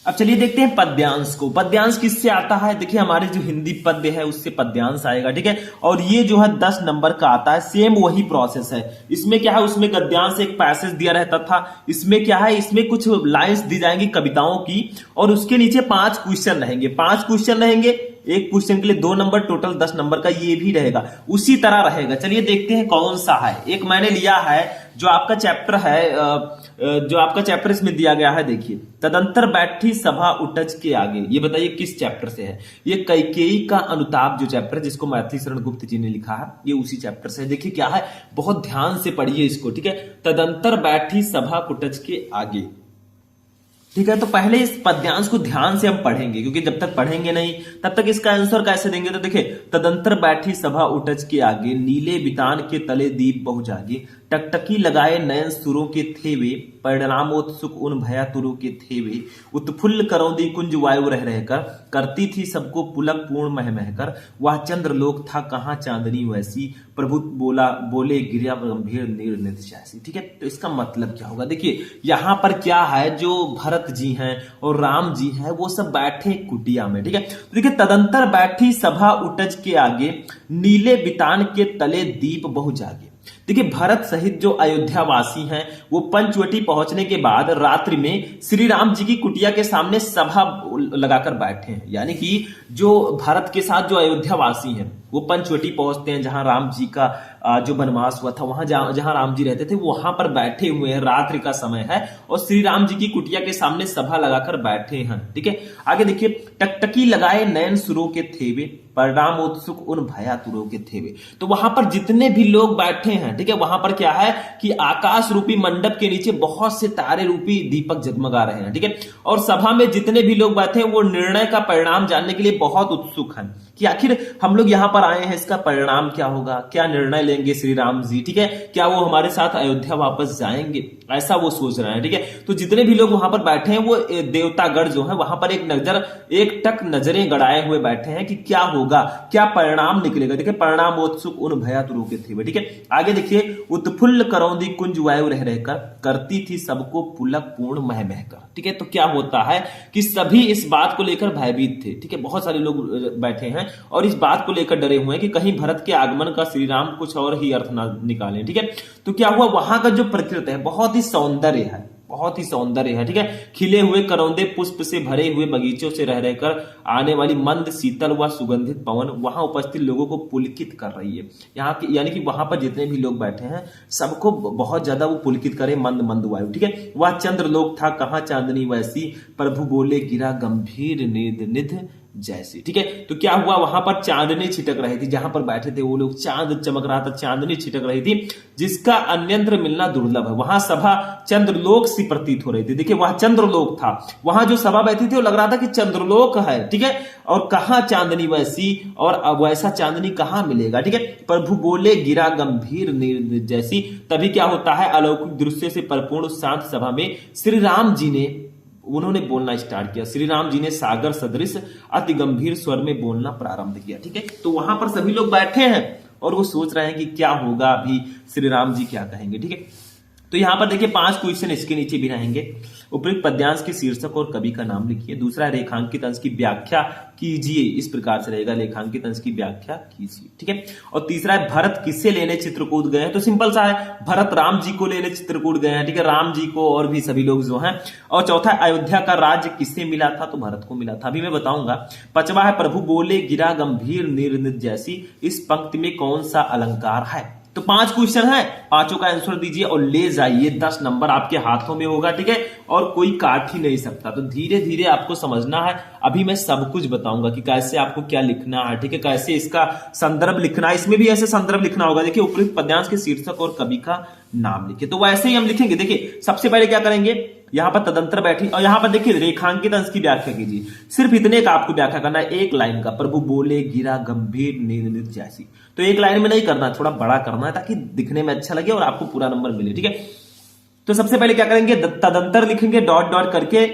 अब चलिए देखते हैं पद्यांश को। पद्यांश किससे आता है? देखिए हमारे जो हिंदी पद्य है उससे पद्यांश आएगा। ठीक है, और ये जो है 10 नंबर का आता है, सेम वही प्रोसेस है। इसमें क्या है, उसमें गद्यांश एक पैसेज दिया रहता था, इसमें क्या है, इसमें कुछ लाइंस दी जाएंगी कविताओं की और उसके नीचे 5 क्वेश्चन रहेंगे। 5 क्वेश्चन रहेंगे, एक क्वेश्चन के लिए 2 नंबर, टोटल 10 नंबर का ये भी रहेगा, उसी तरह रहेगा। चलिए देखते हैं कौन सा है। एक मैंने लिया है जो आपका चैप्टर है, इसमें दिया गया है। देखिए, तदंतर बैठी सभा उठज के आगे, ये बताइए किस चैप्टर से है? ये कैकेयी का अनुताप जो चैप्टर है, जिसको मैथिली शरण गुप्त जी ने लिखा है, ये उसी चैप्टर से है। देखिए क्या है, बहुत ध्यान से पढ़िए इसको। ठीक है, तदंतर बैठी सभा उठज के आगे। ठीक है, तो पहले इस पद्यांश को ध्यान से हम पढ़ेंगे, क्योंकि जब तक पढ़ेंगे नहीं तब तक इसका आंसर कैसे देंगे। तो देखिए, तदंतर बैठी सभा उठज के आगे, नीले बितान के तले दीप बहु जागे, टकटकी लगाए नयन सुरों के थेवे, परिणामोत्सुक उन भयातुरों के थेवे, उत्फुल्ल करौंदी कुंज वायु रह रहकर, करती थी सबको पुलक पूर्ण मह महकर, वह चंद्रलोक था कहां चांदनी वैसी, प्रभु बोले गिरिया गंभीर निर्नित जैसी। ठीक है, तो इसका मतलब क्या होगा? देखिए यहां पर क्या है, जो भरत जी हैं और राम जी हैं वो सब बैठे कुटिया में। ठीक है, तो देखिए, तदंतर बैठी सभा उठज के आगे, नीले बितान के तले दीप बहु जागे। देखिए, भरत सहित जो अयोध्या वासी हैं वो पंचवटी पहुंचने के बाद रात्रि में श्री राम जी की कुटिया के सामने सभा लगाकर बैठे हैं। यानी कि जो भारत के साथ जो अयोध्या वासी हैं वो पंचवटी पहुंचते हैं, जहां राम जी का जो वनवास हुआ था, वहां जहां राम जी रहते थे वहां पर बैठे हुए हैं, रात्रि का समय है और श्री राम जी की कुटिया के सामने सभा लगाकर बैठे हैं। ठीक है, आगे देखिए, टकटकी लगाए नयन सुरों के थेवे, परिणामोत्सुक उन भयातुरों के थेवे। तो वहां पर जितने भी लोग बैठे हैं, ठीक है, वहां पर क्या है कि आकाश रूपी मंडप के नीचे बहुत से तारे रूपी दीपक जगमगा रहे हैं। ठीक है, और सभा में जितने भी लोग बैठे हैं वो निर्णय का परिणाम जानने के लिए बहुत उत्सुक हैं कि आखिर हम लोग यहां पर आए हैं, इसका परिणाम क्या होगा, क्या निर्णय लेंगे श्री राम जी। ठीक है, क्या वो हमारे साथ अयोध्या वापस जाएंगे, ऐसा वो सोच रहे हैं। ठीक है, तो जितने भी लोग वहां पर बैठे हैं वो देवतागढ़ जो है वहां पर एक टक नजरें गड़ाए हुए बैठे हैं कि क्या होगा, क्या परिणाम निकलेगा। देखिए, परिणामोत्सुक उन भयातुरों के थे। ठीक है, आगे देखिए, देखिए, उत्फुल्ल करौंदी कुंज वायु रह रहकर करती थी सबको पुलक पूर्ण मह महकर। ठीक है, तो क्या होता है कि सभी इस बात को लेकर भयभीत थे। ठीक है, बहुत सारे लोग बैठे हैं और इस बात को लेकर डरे हुए हैं कि कहीं भरत के आगमन का श्री राम कुछ और ही अर्थ ना निकालें। ठीक है, तो क्या हुआ, वहां का जो प्रकृति है बहुत ही सौंदर्य है, बहुत ही सौंदर्य है। ठीक है, खिले हुए करौंदे पुष्प से भरे हुए बगीचों से रह रहकर आने वाली मंद शीतल व सुगंधित पवन वहां उपस्थित लोगों को पुलकित कर रही है। यहाँ की यानी कि वहां पर जितने भी लोग बैठे हैं सबको बहुत ज्यादा वो पुलकित करे, मंद मंद वायु। ठीक है, वह चंद्रलोक था कहां चांदनी वैसी, प्रभु बोले गिरा गंभीर निध निध जैसी। ठीक है, तो क्या हुआ, वहां पर चांदनी छिटक रही थी, जहां पर बैठे थे वो लोग, चांद चमक रहा था, चांदनी छिटक रही थी जिसका अन्यंत्र मिलना दुर्लभ है। वहां सभा चंद्रलोक सी प्रतीत हो रही थी। देखिए, वहां चंद्रलोक था, वहां जो सभा बैठी थी वो लग रहा था कि चंद्रलोक है। ठीक है, और कहां चांदनी वैसी, और अब वैसा चांदनी कहां मिलेगा। ठीक है, प्रभु बोले गिरा गंभीर निध जैसी। तभी क्या होता है, अलौकिक दृश्य से परिपूर्ण शांत सभा में श्री राम जी ने उन्होंने बोलना स्टार्ट किया। श्री राम जी ने सागर सदृश अति गंभीर स्वर में बोलना प्रारंभ किया। ठीक है, तो वहां पर सभी लोग बैठे हैं और वो सोच रहे हैं कि क्या होगा, अभी श्री राम जी क्या कहेंगे। ठीक है, तो यहां पर देखिए 5 क्वेश्चन इसके नीचे भी रहेंगे। उपयुक्त पद्यांश के शीर्षक और कवि का नाम लिखिए। दूसरा, रेखांकित अंश की व्याख्या कीजिए। इस प्रकार से रहेगा, रेखांकित अंश की व्याख्या कीजिए। ठीक है, और तीसरा है, भरत किसे लेने चित्रकूट गए हैं। तो सिंपल सा है, भरत राम जी को लेने चित्रकूट गए हैं। ठीक है, राम जी को और भी सभी लोग जो हैं। और चौथा, अयोध्या का राज्य किसे मिला था, तो भरत को मिला था, अभी मैं बताऊंगा। पांचवा है, प्रभु बोले गिरा गंभीर निर्निध जैसी। इस पंक्ति में कौन सा अलंकार है। तो 5 क्वेश्चन है, पांचों का आंसर दीजिए और ले जाइए, 10 नंबर आपके हाथों में होगा। ठीक है, और कोई काट ही नहीं सकता। तो धीरे धीरे आपको समझना है, अभी मैं सब कुछ बताऊंगा कि कैसे आपको क्या लिखना है। ठीक है, कैसे इसका संदर्भ लिखना है, इसमें भी ऐसे संदर्भ लिखना होगा। देखिए, उपयुक्त पद्यांश के शीर्षक और कवि का नाम लिखिए। तो वैसे ही हम लिखेंगे। देखिए, सबसे पहले क्या करेंगे, यहां पर तदंतर बैठी और यहां पर देखिए रेखांकित अंश की व्याख्या कीजिए। सिर्फ इतने का आपको व्याख्या करना है, एक लाइन का। प्रभु बोले गिरा गंभीर निर्निध जैसी। तो एक लाइन में नहीं करना, थोड़ा बड़ा करना है ताकि दिखने में अच्छा लगे और आपको पूरा नंबर मिले। ठीक है, तो सबसे पहले क्या करेंगे, तदंतर लिखेंगे, डॉट डॉट करके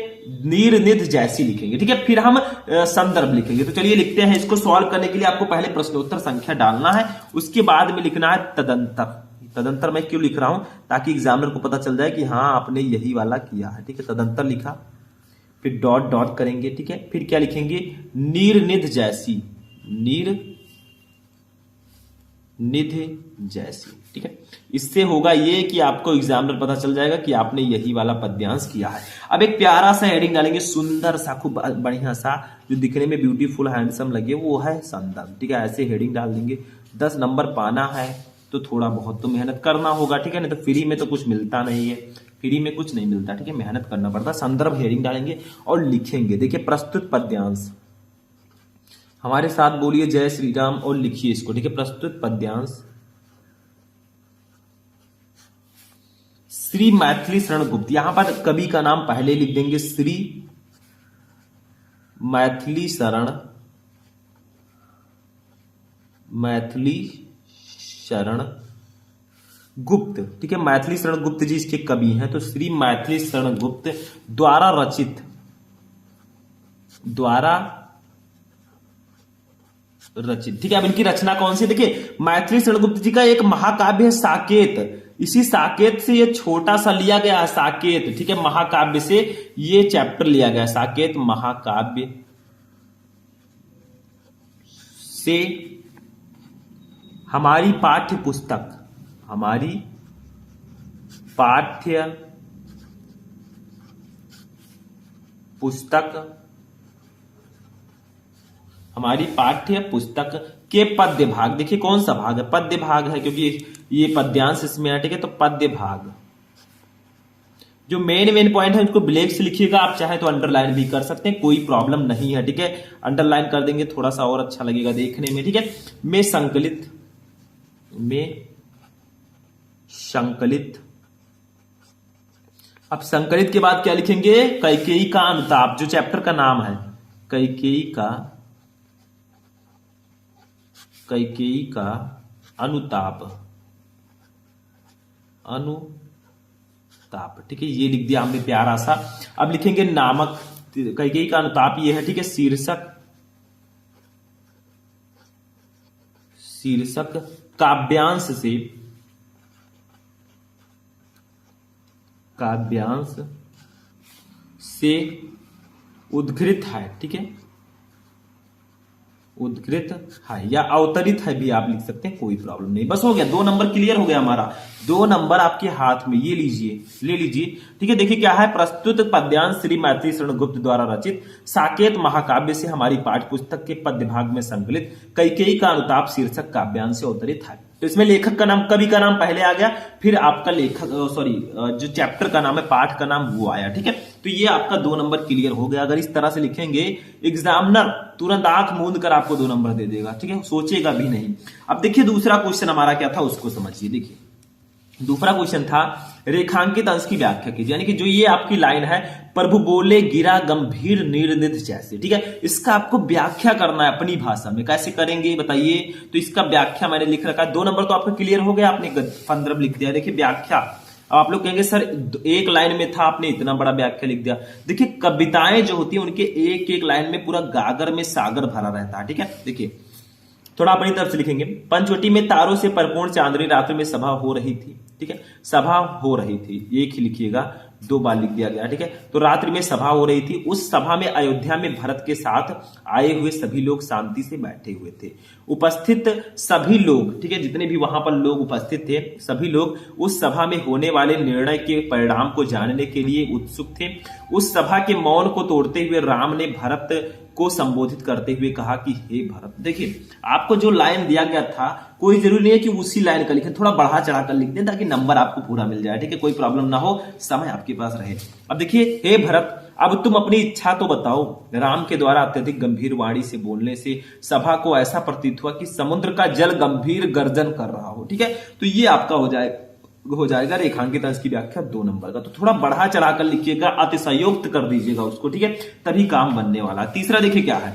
निर्निध जैसी लिखेंगे। ठीक है, फिर हम संदर्भ लिखेंगे। तो चलिए लिखते हैं। इसको सॉल्व करने के लिए आपको पहले प्रश्नोत्तर संख्या डालना है, उसके बाद में लिखना है तदंतर। तदंतर मैं क्यों लिख रहा हूं, ताकि एग्जामिनर को पता चल जाए कि हाँ आपने यही वाला किया है। ठीक है, तदंतर लिखा, फिर डॉट डॉट करेंगे। ठीक है, फिर क्या लिखेंगे, निर्निध जैसी, निर्निध जैसी। ठीक है, इससे होगा ये कि आपको एग्जामिनर पता चल जाएगा कि आपने यही वाला पद्यांश किया है। अब एक प्यारा सा हेडिंग डालेंगे, सुंदर सा, खूब बढ़िया सा, जो दिखने में ब्यूटीफुल हैंडसम लगे, वो है संदर्भ। ठीक है, ऐसे हेडिंग डाल देंगे। 10 नंबर पाना है तो थोड़ा बहुत तो मेहनत करना होगा। ठीक है, नहीं तो फ्री में तो कुछ मिलता नहीं है, फ्री में कुछ नहीं मिलता। ठीक है, मेहनत करना पड़ता। संदर्भ हेडिंग डालेंगे और लिखेंगे। देखिए, प्रस्तुत पद्यांश, हमारे साथ बोलिए जय श्री राम और लिखिए इसको। ठीक है, प्रस्तुत पद्यांश श्री मैथिली शरण गुप्त। यहां पर कवि का नाम पहले लिख देंगे, श्री मैथिली शरण गुप्त। ठीक है, मैथिली शरण गुप्त जी इसके कवि हैं। तो श्री मैथिली शरण गुप्त द्वारा रचित, ठीक है। अब इनकी रचना कौन सी, देखिए मैथिली शरण गुप्त जी का एक महाकाव्य है साकेत। इसी साकेत से ये छोटा सा लिया गया है, साकेत। ठीक है, महाकाव्य से ये चैप्टर लिया गया, साकेत महाकाव्य से हमारी पाठ्य पुस्तक, हमारी पाठ्य पुस्तक के पद्य भाग। देखिए कौन सा भाग है, पद्य भाग है, क्योंकि ये पद्यांश इसमें है। ठीक है, तो पद्य भाग, जो मेन पॉइंट है उसको ब्लैक से लिखिएगा। आप चाहे तो अंडरलाइन भी कर सकते हैं, कोई प्रॉब्लम नहीं है। ठीक है, अंडरलाइन कर देंगे थोड़ा सा और अच्छा लगेगा देखने में। ठीक है, में संकलित। अब संकलित के बाद क्या लिखेंगे, कैकेयी का अनुताप, जो चैप्टर का नाम है, कैकेयी का अनुताप। ठीक है, ये लिख दिया हमने प्यारा सा। अब लिखेंगे नामक, कैकेयी का अनुताप ये है। ठीक है, शीर्षक काव्यांश से काव्यांश से उद्घृत है, ठीक है, उद्घृत है या अवतरित है भी आप लिख सकते हैं, कोई प्रॉब्लम नहीं। बस हो गया, 2 नंबर क्लियर हो गया हमारा। 2 नंबर आपके हाथ में, ये लीजिए, ले लीजिए, ठीक है। देखिए क्या है, प्रस्तुत पद्यांश श्री मैथिली शरण गुप्त द्वारा रचित साकेत महाकाव्य से हमारी पाठ्य पुस्तक के पद्य भाग में संकलित कैकेयी का अनुताप शीर्षक काव्यांश से अवतरित है। तो इसमें लेखक का नाम, कवि का नाम पहले आ गया, फिर आपका लेखक जो चैप्टर का नाम है, पाठ का नाम वो आया, ठीक है। तो ये आपका 2 नंबर क्लियर हो गया। अगर इस तरह से लिखेंगे एग्जामिनर तुरंत आंख मूंद कर आपको 2 नंबर दे देगा, ठीक है, सोचेगा भी नहीं। अब देखिए दूसरा क्वेश्चन हमारा क्या था उसको समझिए। देखिए दूसरा क्वेश्चन था रेखांकित अंश की व्याख्या कीजिए, यानी कि जो ये आपकी लाइन है, प्रभु बोले गिरा गंभीर निर्निध जैसे, ठीक है, इसका आपको व्याख्या करना है अपनी भाषा में। कैसे करेंगे बताइए? तो इसका व्याख्या मैंने लिख रखा है। 2 नंबर तो आपका क्लियर हो गया, आपने 15 लिख दिया। देखिए व्याख्या, अब आप लोग कहेंगे सर एक लाइन में था, आपने इतना बड़ा व्याख्या लिख दिया। देखिए कविताएं जो होती है उनके एक एक लाइन में पूरा गागर में सागर भरा रहता है, ठीक है। देखिए थोड़ा अपनी तरफ से लिखेंगे। पंचवटी में तारों से परिपूर्ण चांदनी रात्रि में सभा हो रही थी, ठीक है, सभा हो रही थी, एक ही लिखिएगा, 2 बार लिख दिया गया, ठीक है। तो रात्रि में सभा हो रही थी, उस सभा में अयोध्या में भरत के साथ आए हुए सभी लोग शांति से बैठे हुए थे। उपस्थित सभी लोग, ठीक है, जितने भी वहां पर लोग उपस्थित थे, सभी लोग उस सभा में होने वाले निर्णय के परिणाम को जानने के लिए उत्सुक थे। उस सभा के मौन को तोड़ते हुए राम ने भरत को संबोधित करते हुए कहा कि हे भरत। देखिए आपको जो लाइन दिया गया था कोई जरूरी नहीं है कि उसी लाइन का लिखें, थोड़ा बढ़ा चढ़ा कर लिख दें ताकि नंबर आपको पूरा मिल जाए, ठीक है, कोई प्रॉब्लम ना हो, समय आपके पास रहे। अब देखिए, हे भरत अब तुम अपनी इच्छा तो बताओ। राम के द्वारा अत्यधिक गंभीर वाणी से बोलने से सभा को ऐसा प्रतीत हुआ कि समुद्र का जल गंभीर गर्जन कर रहा हो, ठीक है। तो ये आपका हो जाएगा रेखांकित अंश की व्याख्या 2 नंबर का। तो थोड़ा बढ़ा चढ़ाकर लिखिएगा, अतिशयोक्त कर दीजिएगा उसको, ठीक है, तभी काम बनने वाला। तीसरा देखिए क्या है,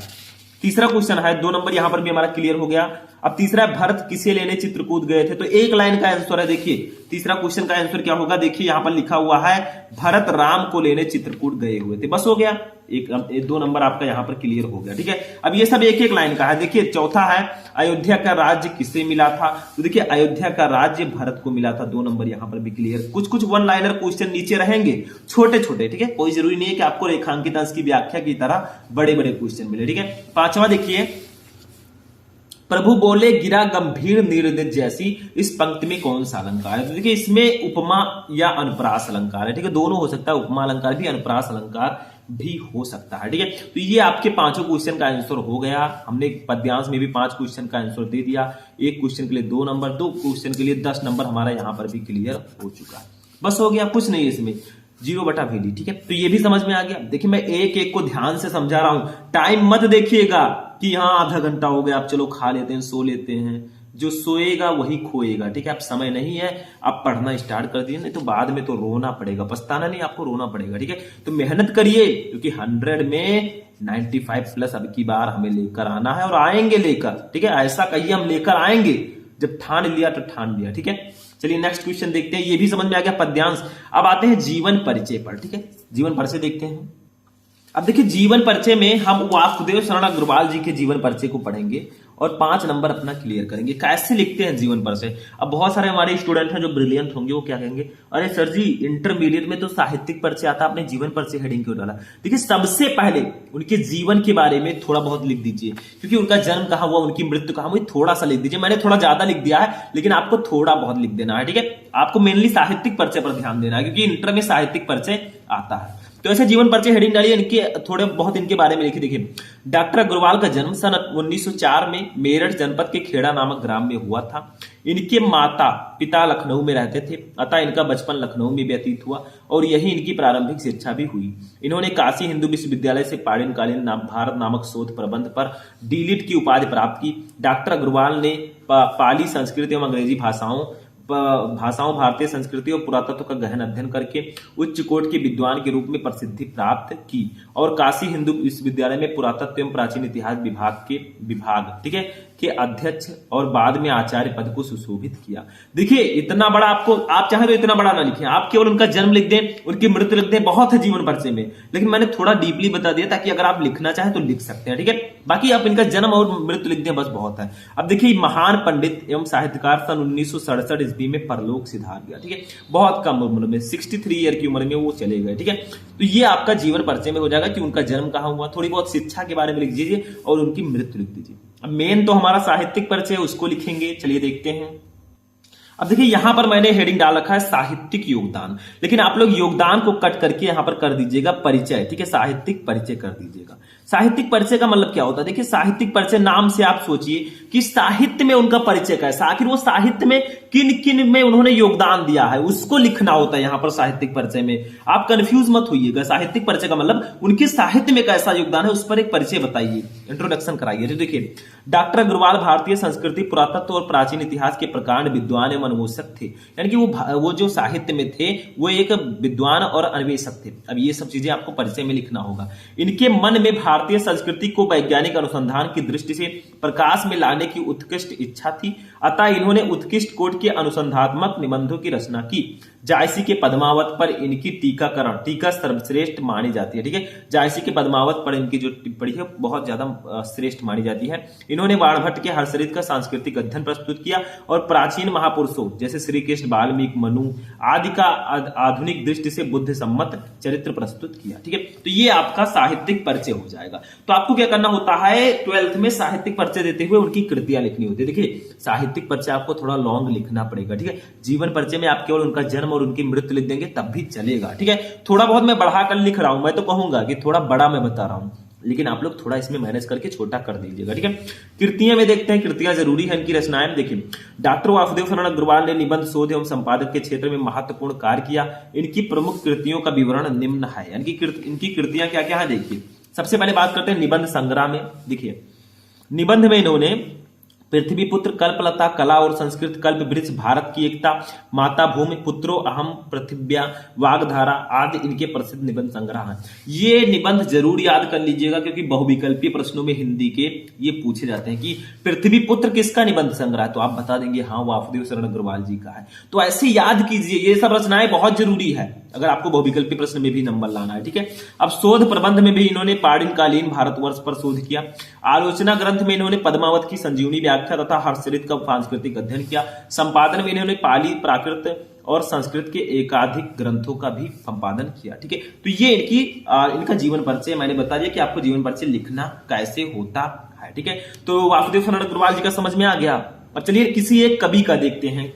तीसरा क्वेश्चन है, 2 नंबर यहां पर भी हमारा क्लियर हो गया। अब तीसरा है भरत किसे लेने चित्रकूट गए थे, तो एक लाइन का आंसर है। देखिए तीसरा क्वेश्चन का आंसर क्या होगा, देखिए यहां पर लिखा हुआ है भरत राम को लेने चित्रकूट गए हुए थे। बस हो गया, 2 नंबर आपका यहां पर क्लियर हो गया, ठीक है। अब ये सब एक एक लाइन का है। देखिए चौथा है अयोध्या का राज्य किसे मिला था, तो देखिए अयोध्या का राज्य भरत को मिला था, 2 नंबर यहां पर भी क्लियर। कुछ कुछ 1 लाइनर क्वेश्चन नीचे रहेंगे, छोटे छोटे, ठीक है, कोई जरूरी नहीं है कि आपको रेखांकित अंश की व्याख्या की तरह बड़े बड़े क्वेश्चन मिले, ठीक है। 5वां देखिए, प्रभु बोले गिरा गंभीर निर्निध जैसी, इस पंक्ति में कौन सा अलंकार है, तो देखिए इसमें उपमा या अनुप्रास अलंकार है, ठीक है, दोनों हो सकता है, उपमा अलंकार भी अनुप्रास अलंकार भी हो सकता है, ठीक है। तो ये आपके 5 क्वेश्चन का आंसर हो गया। हमने पद्यांश में भी 5 क्वेश्चन का आंसर दे दिया, एक क्वेश्चन के लिए 2 नंबर, 2 क्वेश्चन के लिए 10 नंबर हमारा यहां पर भी क्लियर हो चुका है। बस हो गया, कुछ नहीं है इसमें, 0/VD, ठीक है। तो ये भी समझ में आ गया। देखिए मैं एक एक को ध्यान से समझा रहा हूं, टाइम मत देखिएगा कि यहाँ आधा घंटा हो गया, आप चलो खा लेते हैं, सो लेते हैं। जो सोएगा वही खोएगा, ठीक है। आप समय नहीं है, आप पढ़ना स्टार्ट कर दीजिए, नहीं तो बाद में तो रोना पड़ेगा, पछताना नहीं, आपको रोना पड़ेगा, ठीक है। तो मेहनत करिए, क्योंकि 100 में 95+ अब की बार हमें लेकर आना है और आएंगे लेकर, ठीक है। ऐसा कहिए हम लेकर आएंगे, जब ठान लिया तो ठान लिया, ठीक है। चलिए नेक्स्ट क्वेश्चन देखते हैं, ये भी समझ में आ गया पद्यांश। अब आते हैं जीवन परिचय पर, ठीक है, जीवन परिचय देखते हैं। अब देखिए जीवन परिचय में हम वासुदेव शरण अग्रवाल जी के जीवन परिचय को पढ़ेंगे और 5 नंबर अपना क्लियर करेंगे। कैसे लिखते हैं जीवन परिचय? अब बहुत सारे हमारे स्टूडेंट हैं जो ब्रिलियंट होंगे, वो क्या कहेंगे, अरे सर जी इंटरमीडिएट में तो साहित्यिक परिचय आता, आपने जीवन परिचय हेडिंग क्यों डाला? देखिए सबसे पहले उनके जीवन के बारे में थोड़ा बहुत लिख दीजिए, क्योंकि उनका जन्म कहाँ हुआ, उनकी मृत्यु कहाँ हुई, थोड़ा सा लिख दीजिए। मैंने थोड़ा ज्यादा लिख दिया है, लेकिन आपको थोड़ा बहुत लिख देना है, ठीक है। आपको मेनली साहित्यिक परिचय पर ध्यान देना है, क्योंकि इंटर में साहित्यिक परिचय आता है। तो ऐसे जीवन परिचय हेडिंग डालिए, इनके थोड़े बहुत इनके बारे में लिखिए। देखिए डॉक्टर अग्रवाल का जन्म सन 1904 में मेरठ जनपद के खेड़ा नामक ग्राम में हुआ था। इनके माता पिता लखनऊ में रहते थे, अतः इनका बचपन लखनऊ में व्यतीत हुआ और यही इनकी प्रारंभिक शिक्षा भी हुई। इन्होंने काशी हिंदू विश्वविद्यालय से पाणिनकालीन भारत नामक शोध प्रबंध पर डीलिट की उपाधि प्राप्त की। डॉक्टर अग्रवाल ने पाली, संस्कृत एवं अंग्रेजी भाषाओं भारतीय संस्कृति और पुरातत्व का गहन अध्ययन करके उच्च कोटि के विद्वान के रूप में प्रसिद्धि प्राप्त की और काशी हिंदू विश्वविद्यालय में पुरातत्व एवं प्राचीन इतिहास विभाग ठीक है के अध्यक्ष और बाद में आचार्य पद को सुशोभित किया। देखिए इतना बड़ा आपको, आप चाहे तो इतना बड़ा ना लिखें, आप केवल उनका जन्म लिख दें, उनकी मृत्यु लिख दें, बहुत है जीवन परिचय में, लेकिन मैंने थोड़ा डीपली बता दिया ताकि अगर आप लिखना चाहें तो लिख सकते हैं, ठीक है। बाकी आप इनका जन्म और मृत्यु लिख दें, बस बहुत है। अब देखिए महान पंडित एवं साहित्यकार सन 1967 पृथ्वी में परलोक सिधार गया। ठीक है, बहुत कम उम्र में 63 ईयर की उम्र में वो चले गए। ठीक है, तो ये आपका जीवन परिचय में हो जाएगा कि उनका जन्म कहाँ हुआ, थोड़ी बहुत शिक्षा के बारे में लिख दीजिए और उनकी मृत्यु लिख दीजिए। अब मेन तो हमारा साहित्यिक परिचय, उसको लिखेंगे। चलिए देखते हैं। अब देखिए यहां पर मैंने हेडिंग डाल रखा है साहित्यिक योगदान, लेकिन आप लोग योगदान को कट करके यहां पर कर दीजिएगा परिचय। ठीक है, साहित्यिक परिचय कर दीजिएगा। साहित्यिक परिचय का मतलब क्या होता है? देखिए साहित्यिक परिचय नाम से आप सोचिए कि साहित्य में उनका परिचय कैसा, आखिर वो साहित्य में किन किन में उन्होंने योगदान दिया है उसको लिखना होता है यहां पर साहित्यिक परिचय में। आप कंफ्यूज मत होइएगा। साहित्यिक परिचय का मतलब उनके साहित्य में कैसा योगदान है उस पर एक परिचय बताइए, इंट्रोडक्शन कराइए। तो देखिए डॉक्टर अग्रवाल भारतीय संस्कृति, पुरातत्व और प्राचीन इतिहास के प्रकांड विद्वान एवं अन्वेषक थे, यानी कि वो जो साहित्य में थे वो एक विद्वान और अन्वेषक थे। अब ये सब चीजें आपको परिचय में लिखना होगा। इनके मन में भारतीय संस्कृति को वैज्ञानिक अनुसंधान की दृष्टि से प्रकाश में लाने की उत्कृष्ट इच्छा थी, अतः इन्होंने उत्कृष्ट कोट के अनुसंधात्मक निबंधों की रचना की। जायसी के पद्मावत पर इनकी टीका सर्वश्रेष्ठ मानी जाती है। ठीक है, जायसी के पद्मावत पर इनकी जो टिप्पणी है बहुत ज्यादा श्रेष्ठ मानी जाती है। इन्होंने बाणभट्ट के हर्षचरित का सांस्कृतिक अध्ययन प्रस्तुत किया और प्राचीन महापुरुषों जैसे श्री कृष्ण, वाल्मीकि, मनु आदि का आधुनिक दृष्टि से बुद्ध सम्मत चरित्र प्रस्तुत किया। ठीक है, तो ये आपका साहित्यिक परिचय हो जाएगा। तो आपको क्या करना होता है, 12th में साहित्यिक परिचय देते हुए उनकी कृतियां लिखनी होती है। देखिए साहित्यिक परिचय आपको थोड़ा लॉन्ग लिखना पड़ेगा। ठीक है, जीवन परिचय में आप केवल उनका जन्म और उनकी मृत्यु लिख देंगे तब भी चलेगा। ठीक है, थोड़ा बहुत मैं बढ़ाकर लिख रहा हूं, मैं तो कहूंगा कि थोड़ा बड़ा मैं बता रहा हूं, लेकिन आप लोग थोड़ा इसमें मैनेज करके छोटा कर दीजिएगा। ठीक है, कृतियां में देखते हैं, कृतियां जरूरी है इनकी रचनाएं। देखिए डॉक्टर वासुदेव शरण अग्रवाल ने निबंध, शोध एवं संपादक के क्षेत्र में महत्वपूर्ण कार्य किया। इनकी प्रमुख कृतियों का विवरण निम्न है, यानी कि इनकी कृतियां क्या क्या है देखिए। सबसे पहले बात करते हैं निबंध संग्रह में। देखिए निबंध में इन्होंने पृथ्वीपुत्र, कल्पलता, कला और संस्कृत, कल्प वृक्ष, भारत की एकता, माता भूमि, पुत्रो अहम, पृथिव्या, वागधारा आदि इनके प्रसिद्ध निबंध संग्रह हैं। ये निबंध जरूर याद कर लीजिएगा क्योंकि बहुविकल्पीय प्रश्नों में हिंदी के ये पूछे जाते हैं कि पृथ्वीपुत्र किसका निबंध संग्रह है, तो आप बता देंगे हाँ वासुदेव शरण अग्रवाल जी का है। तो ऐसे याद कीजिए, ये सब रचनाएं बहुत जरूरी है अगर आपको बहुविकल्पीय प्रश्न में भी नंबर लाना है। ठीक है, अब शोध प्रबंध में भी इन्होंने पाणिनकालीन भारतवर्ष पर शोध किया। आलोचना ग्रंथ में इन्होंने पद्मावत की संजीवनी व्याख्या तथा हर्षचरित का सांस्कृतिक अध्ययन किया। संपादन में इन्होंने पाली, प्राकृत और संस्कृत के एकाधिक ग्रंथों का भी संपादन किया। ठीक है, तो ये इनका जीवन परिचय मैंने बता दिया कि आपको जीवन परिचय लिखना कैसे होता है। ठीक है, तो वासुदेव शरण अग्रवाल जी का समझ में आ गया। अब चलिए किसी एक कवि का देखते हैं।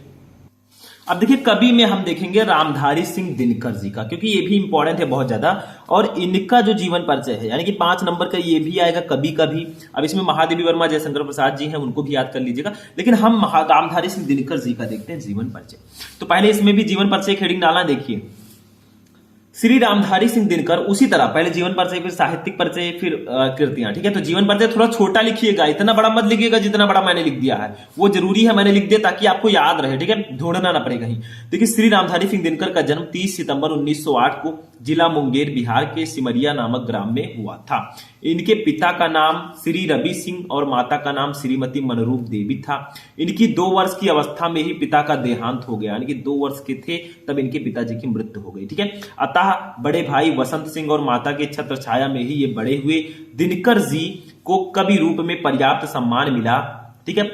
अब देखिए कवि में हम देखेंगे रामधारी सिंह दिनकर जी का, क्योंकि ये भी इंपॉर्टेंट है बहुत ज्यादा, और इनका जो जीवन परिचय है यानी कि 5 नंबर का ये भी आएगा कवि का भी। अब इसमें महादेवी वर्मा, जयशंकर प्रसाद जी हैं, उनको भी याद कर लीजिएगा, लेकिन हम रामधारी सिंह दिनकर जी का देखते हैं जीवन परिचय। तो पहले इसमें भी जीवन परिचय हेडिंग डालना, देखिए श्री रामधारी सिंह दिनकर। उसी तरह पहले जीवन परिचय, फिर साहित्यिक परिचय, फिर कृतियां। ठीक है, तो जीवन परिचय थोड़ा छोटा लिखिएगा, इतना बड़ा मत लिखिएगा जितना बड़ा मैंने लिख दिया है, वो जरूरी है मैंने लिख दिया ताकि आपको याद रहे। ठीक है, ढूंढना ना पड़े कहीं। देखिए श्री रामधारी सिंह दिनकर का जन्म 30 सितंबर 1908 को जिला मुंगेर, बिहार के सिमरिया नामक ग्राम में हुआ था। इनके पिता का नाम श्री रवि सिंह और माता का नाम श्रीमती मनरूप देवी था। इनकी 2 वर्ष की अवस्था में ही पिता का देहांत हो गया, यानी कि 2 वर्ष के थे तब इनके पिताजी की मृत्यु हो गई। ठीक है, अतः बड़े भाई वसंत सिंह और माता के छत्र छाया में ही ये बड़े हुए। दिनकर जी को कवि रूप में पर्याप्त सम्मान मिला। ठीक है,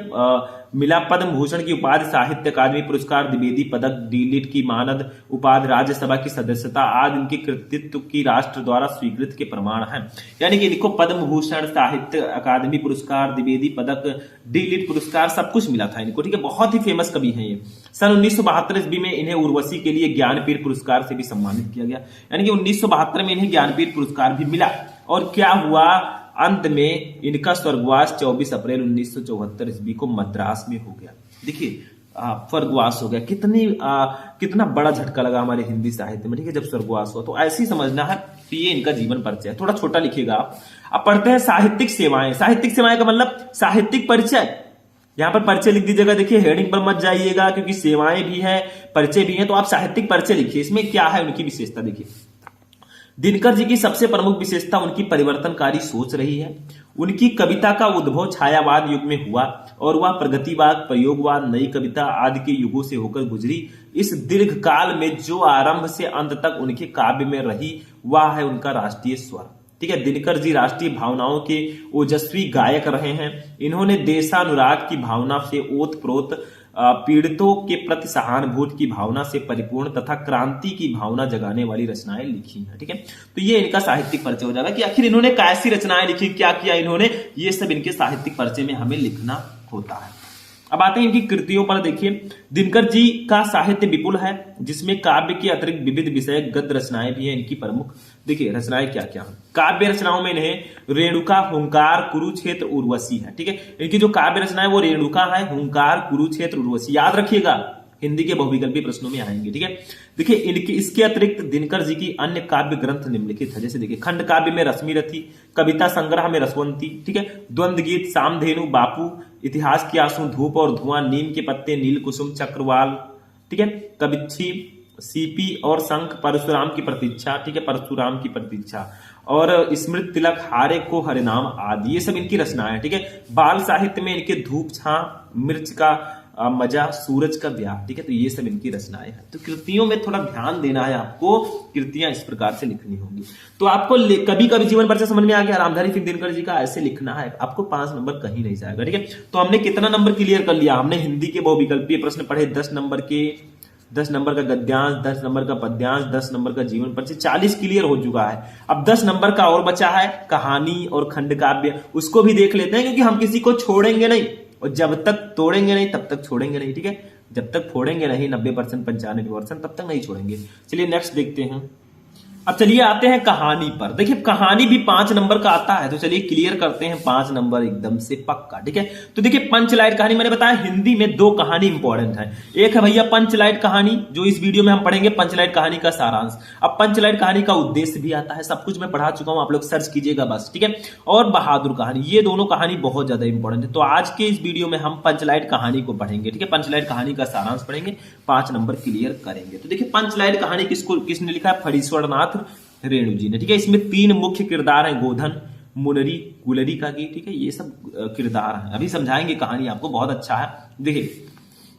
मिला पद्म भूषण की उपाधि, साहित्य अकादमी पुरस्कार, द्विवेदी पदक, डीलिट की मानद उपाधि, राज्यसभा की सदस्यता आदि इनके कृतित्व की राष्ट्र द्वारा स्वीकृत के प्रमाण हैं। यानी कि इनको पद्म भूषण, साहित्य अकादमी पुरस्कार, द्विवेदी पदक, डीलिट पुरस्कार सब कुछ मिला था इनको। ठीक है, बहुत ही फेमस कवि हैं ये। सन 1972 ईस्वी में इन्हें उर्वशी के लिए ज्ञानपीठ पुरस्कार से भी सम्मानित किया गया, यानी कि 1972 में इन्हें ज्ञानपीठ पुरस्कार भी मिला। और क्या हुआ, अंत में इनका स्वर्गवास 24 अप्रैल 1974 ईस्वी को मद्रास में हो गया। देखिए स्वर्गवास हो गया, कितना बड़ा झटका लगा हमारे हिंदी साहित्य में। ठीक है, जब स्वर्गवास हुआ तो ऐसे ही समझना है कि ये इनका जीवन परिचय है। थोड़ा छोटा लिखिएगा आप। अब पढ़ते हैं साहित्यिक सेवाएं। साहित्यिक सेवाएं का मतलब साहित्यिक परिचय, यहां पर परिचय लिख दीजिएगा। देखिए हेडिंग पर मत जाइएगा क्योंकि सेवाएं भी है, परिचय भी है, तो आप साहित्यिक परिचय लिखिए। इसमें क्या है उनकी विशेषता देखिए। दिनकर जी की सबसे प्रमुख विशेषता उनकी परिवर्तनकारी सोच रही है। उनकी कविता का उद्भव छायावाद युग में हुआ और वह प्रगतिवाद, प्रयोगवाद, नई कविता आदि के युगों से होकर गुजरी। इस दीर्घ काल में जो आरंभ से अंत तक उनके काव्य में रही वह है उनका राष्ट्रीय स्वर। ठीक है, दिनकर जी राष्ट्रीय भावनाओं के ओजस्वी गायक रहे हैं। इन्होंने देशानुराग की भावना से ओतप्रोत पीड़ितों के प्रति सहानुभूति की भावना से परिपूर्ण तथा क्रांति की भावना जगाने वाली रचनाएं लिखी हैं। ठीक है, तो ये इनका साहित्यिक परिचय हो जाएगा कि आखिर इन्होंने कैसी रचनाएं लिखी, क्या किया इन्होंने, ये सब इनके साहित्यिक परिचय में हमें लिखना होता है। अब आते हैं इनकी कृतियों पर। देखिए, दिनकर जी का साहित्य विपुल है, जिसमें काव्य के अतिरिक्त विविध विषय गद्य रचनाएं भी हैं इनकी प्रमुख। देखिए रचनाएं क्या क्या हैं। काव्य रचनाओं में इन्हें रेणुका, हुंकार, कुरुक्षेत्र, उर्वशी है। ठीक है, इनकी जो काव्य रचना है वो रेणुका है, हुंकार, कुरुक्षेत्र, उर्वशी। याद रखिएगा, हिंदी के बहुविकल्पी प्रश्नों में आएंगे। ठीक है, देखिए इनके इसके अतिरिक्त दिनकर जी की अन्य काव्य ग्रंथ निम्नलिखित है। जैसे देखिए, खंड काव्य में रश्मिरथी, कविता संग्रह में रसवंती, ठीक है, द्वंद्व गीत, सामधेनु, बापू, इतिहास की आंसू, धूप और धुआं, नीम के पत्ते, नील कुसुम, चक्रवाल, ठीक है, कविच्छी, सीपी और शंख, परशुराम की प्रतीक्षा, ठीक है, परशुराम की प्रतीक्षा, और स्मृत तिलक, हारे को हरिनाम आदि, ये सब इनकी रचनाएं हैं। ठीक है, बाल साहित्य में इनके धूप छां, मिर्च का मजा, सूरज का ब्याह, ठीक है, तो ये सब इनकी रचनाएं हैं। तो कृतियों में थोड़ा ध्यान देना है आपको, कृतियां इस प्रकार से लिखनी होंगी। तो आपको कभी कभी जीवन परिचय समझ में आ गया, रामधारी सिंह दिनकर जी का ऐसे लिखना है, आपको 5 नंबर कहीं नहीं जाएगा। ठीक है, तो हमने कितना नंबर क्लियर कर लिया, हमने हिंदी के बहुविकल्पीय प्रश्न पढ़े 10 नंबर के, 10 नंबर का गद्यांश, 10 नंबर का पद्यांश, 10 नंबर का जीवन परिचय, 40 क्लियर हो चुका है। अब 10 नंबर का और बचा है, कहानी और खंड काव्य, उसको भी देख लेते हैं, क्योंकि हम किसी को छोड़ेंगे नहीं, और जब तक तोड़ेंगे नहीं तब तक छोड़ेंगे नहीं। ठीक है, जब तक फोड़ेंगे नहीं 90%, 95%, तब तक नहीं छोड़ेंगे। चलिए नेक्स्ट देखते हैं। अब चलिए आते हैं कहानी पर। देखिए कहानी भी 5 नंबर का आता है, तो चलिए क्लियर करते हैं 5 नंबर एकदम से पक्का। ठीक है, तो देखिए पंचलाइट कहानी, मैंने बताया हिंदी में 2 कहानी इंपॉर्टेंट है। एक है भैया पंचलाइट कहानी, जो इस वीडियो में हम पढ़ेंगे, पंचलाइट कहानी का सारांश। अब पंचलाइट कहानी का उद्देश्य भी आता है, सब कुछ मैं पढ़ा चुका हूं, आप लोग सर्च कीजिएगा बस। ठीक है, और बहादुर कहानी, ये दोनों कहानी बहुत ज्यादा इंपॉर्टेंट है। तो आज के इस वीडियो में हम पंचलाइट कहानी को पढ़ेंगे। ठीक है, पंचलाइट कहानी का सारांश पढ़ेंगे, 5 नंबर क्लियर करेंगे। तो देखिए पंचलाइट कहानी किसने लिखा है, फणीश्वरनाथ रेणु जी ने। ठीक है, इसमें 3 मुख्य किरदार हैं, गोधन, मुनरी, गुलरी का गीत। ठीक है, ये सब किरदार हैं, अभी समझाएंगे कहानी आपको, बहुत अच्छा है। देखिए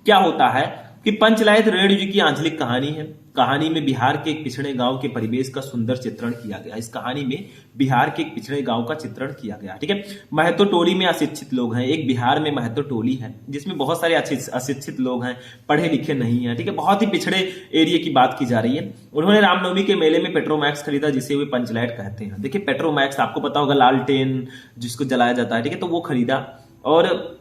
क्या होता है कि पंचलाइट रेणु जी की आंचलिक कहानी है। कहानी में बिहार के एक पिछड़े गांव के परिवेश का सुंदर चित्रण किया गया। इस कहानी में बिहार के एक पिछड़े गांव का चित्रण किया गया। ठीक है, महतो टोली में अशिक्षित लोग हैं। एक बिहार में महतो टोली है, जिसमें बहुत सारे अशिक्षित लोग हैं, पढ़े लिखे नहीं है। ठीक है, बहुत ही पिछड़े एरिया की बात की जा रही है। उन्होंने रामनवमी के मेले में पेट्रोमैक्स खरीदा, जिसे वे पंचलाइट कहते हैं। देखिए पेट्रोमैक्स आपको पता होगा, लालटेन जिसको जलाया जाता है। ठीक है, तो वो खरीदा, और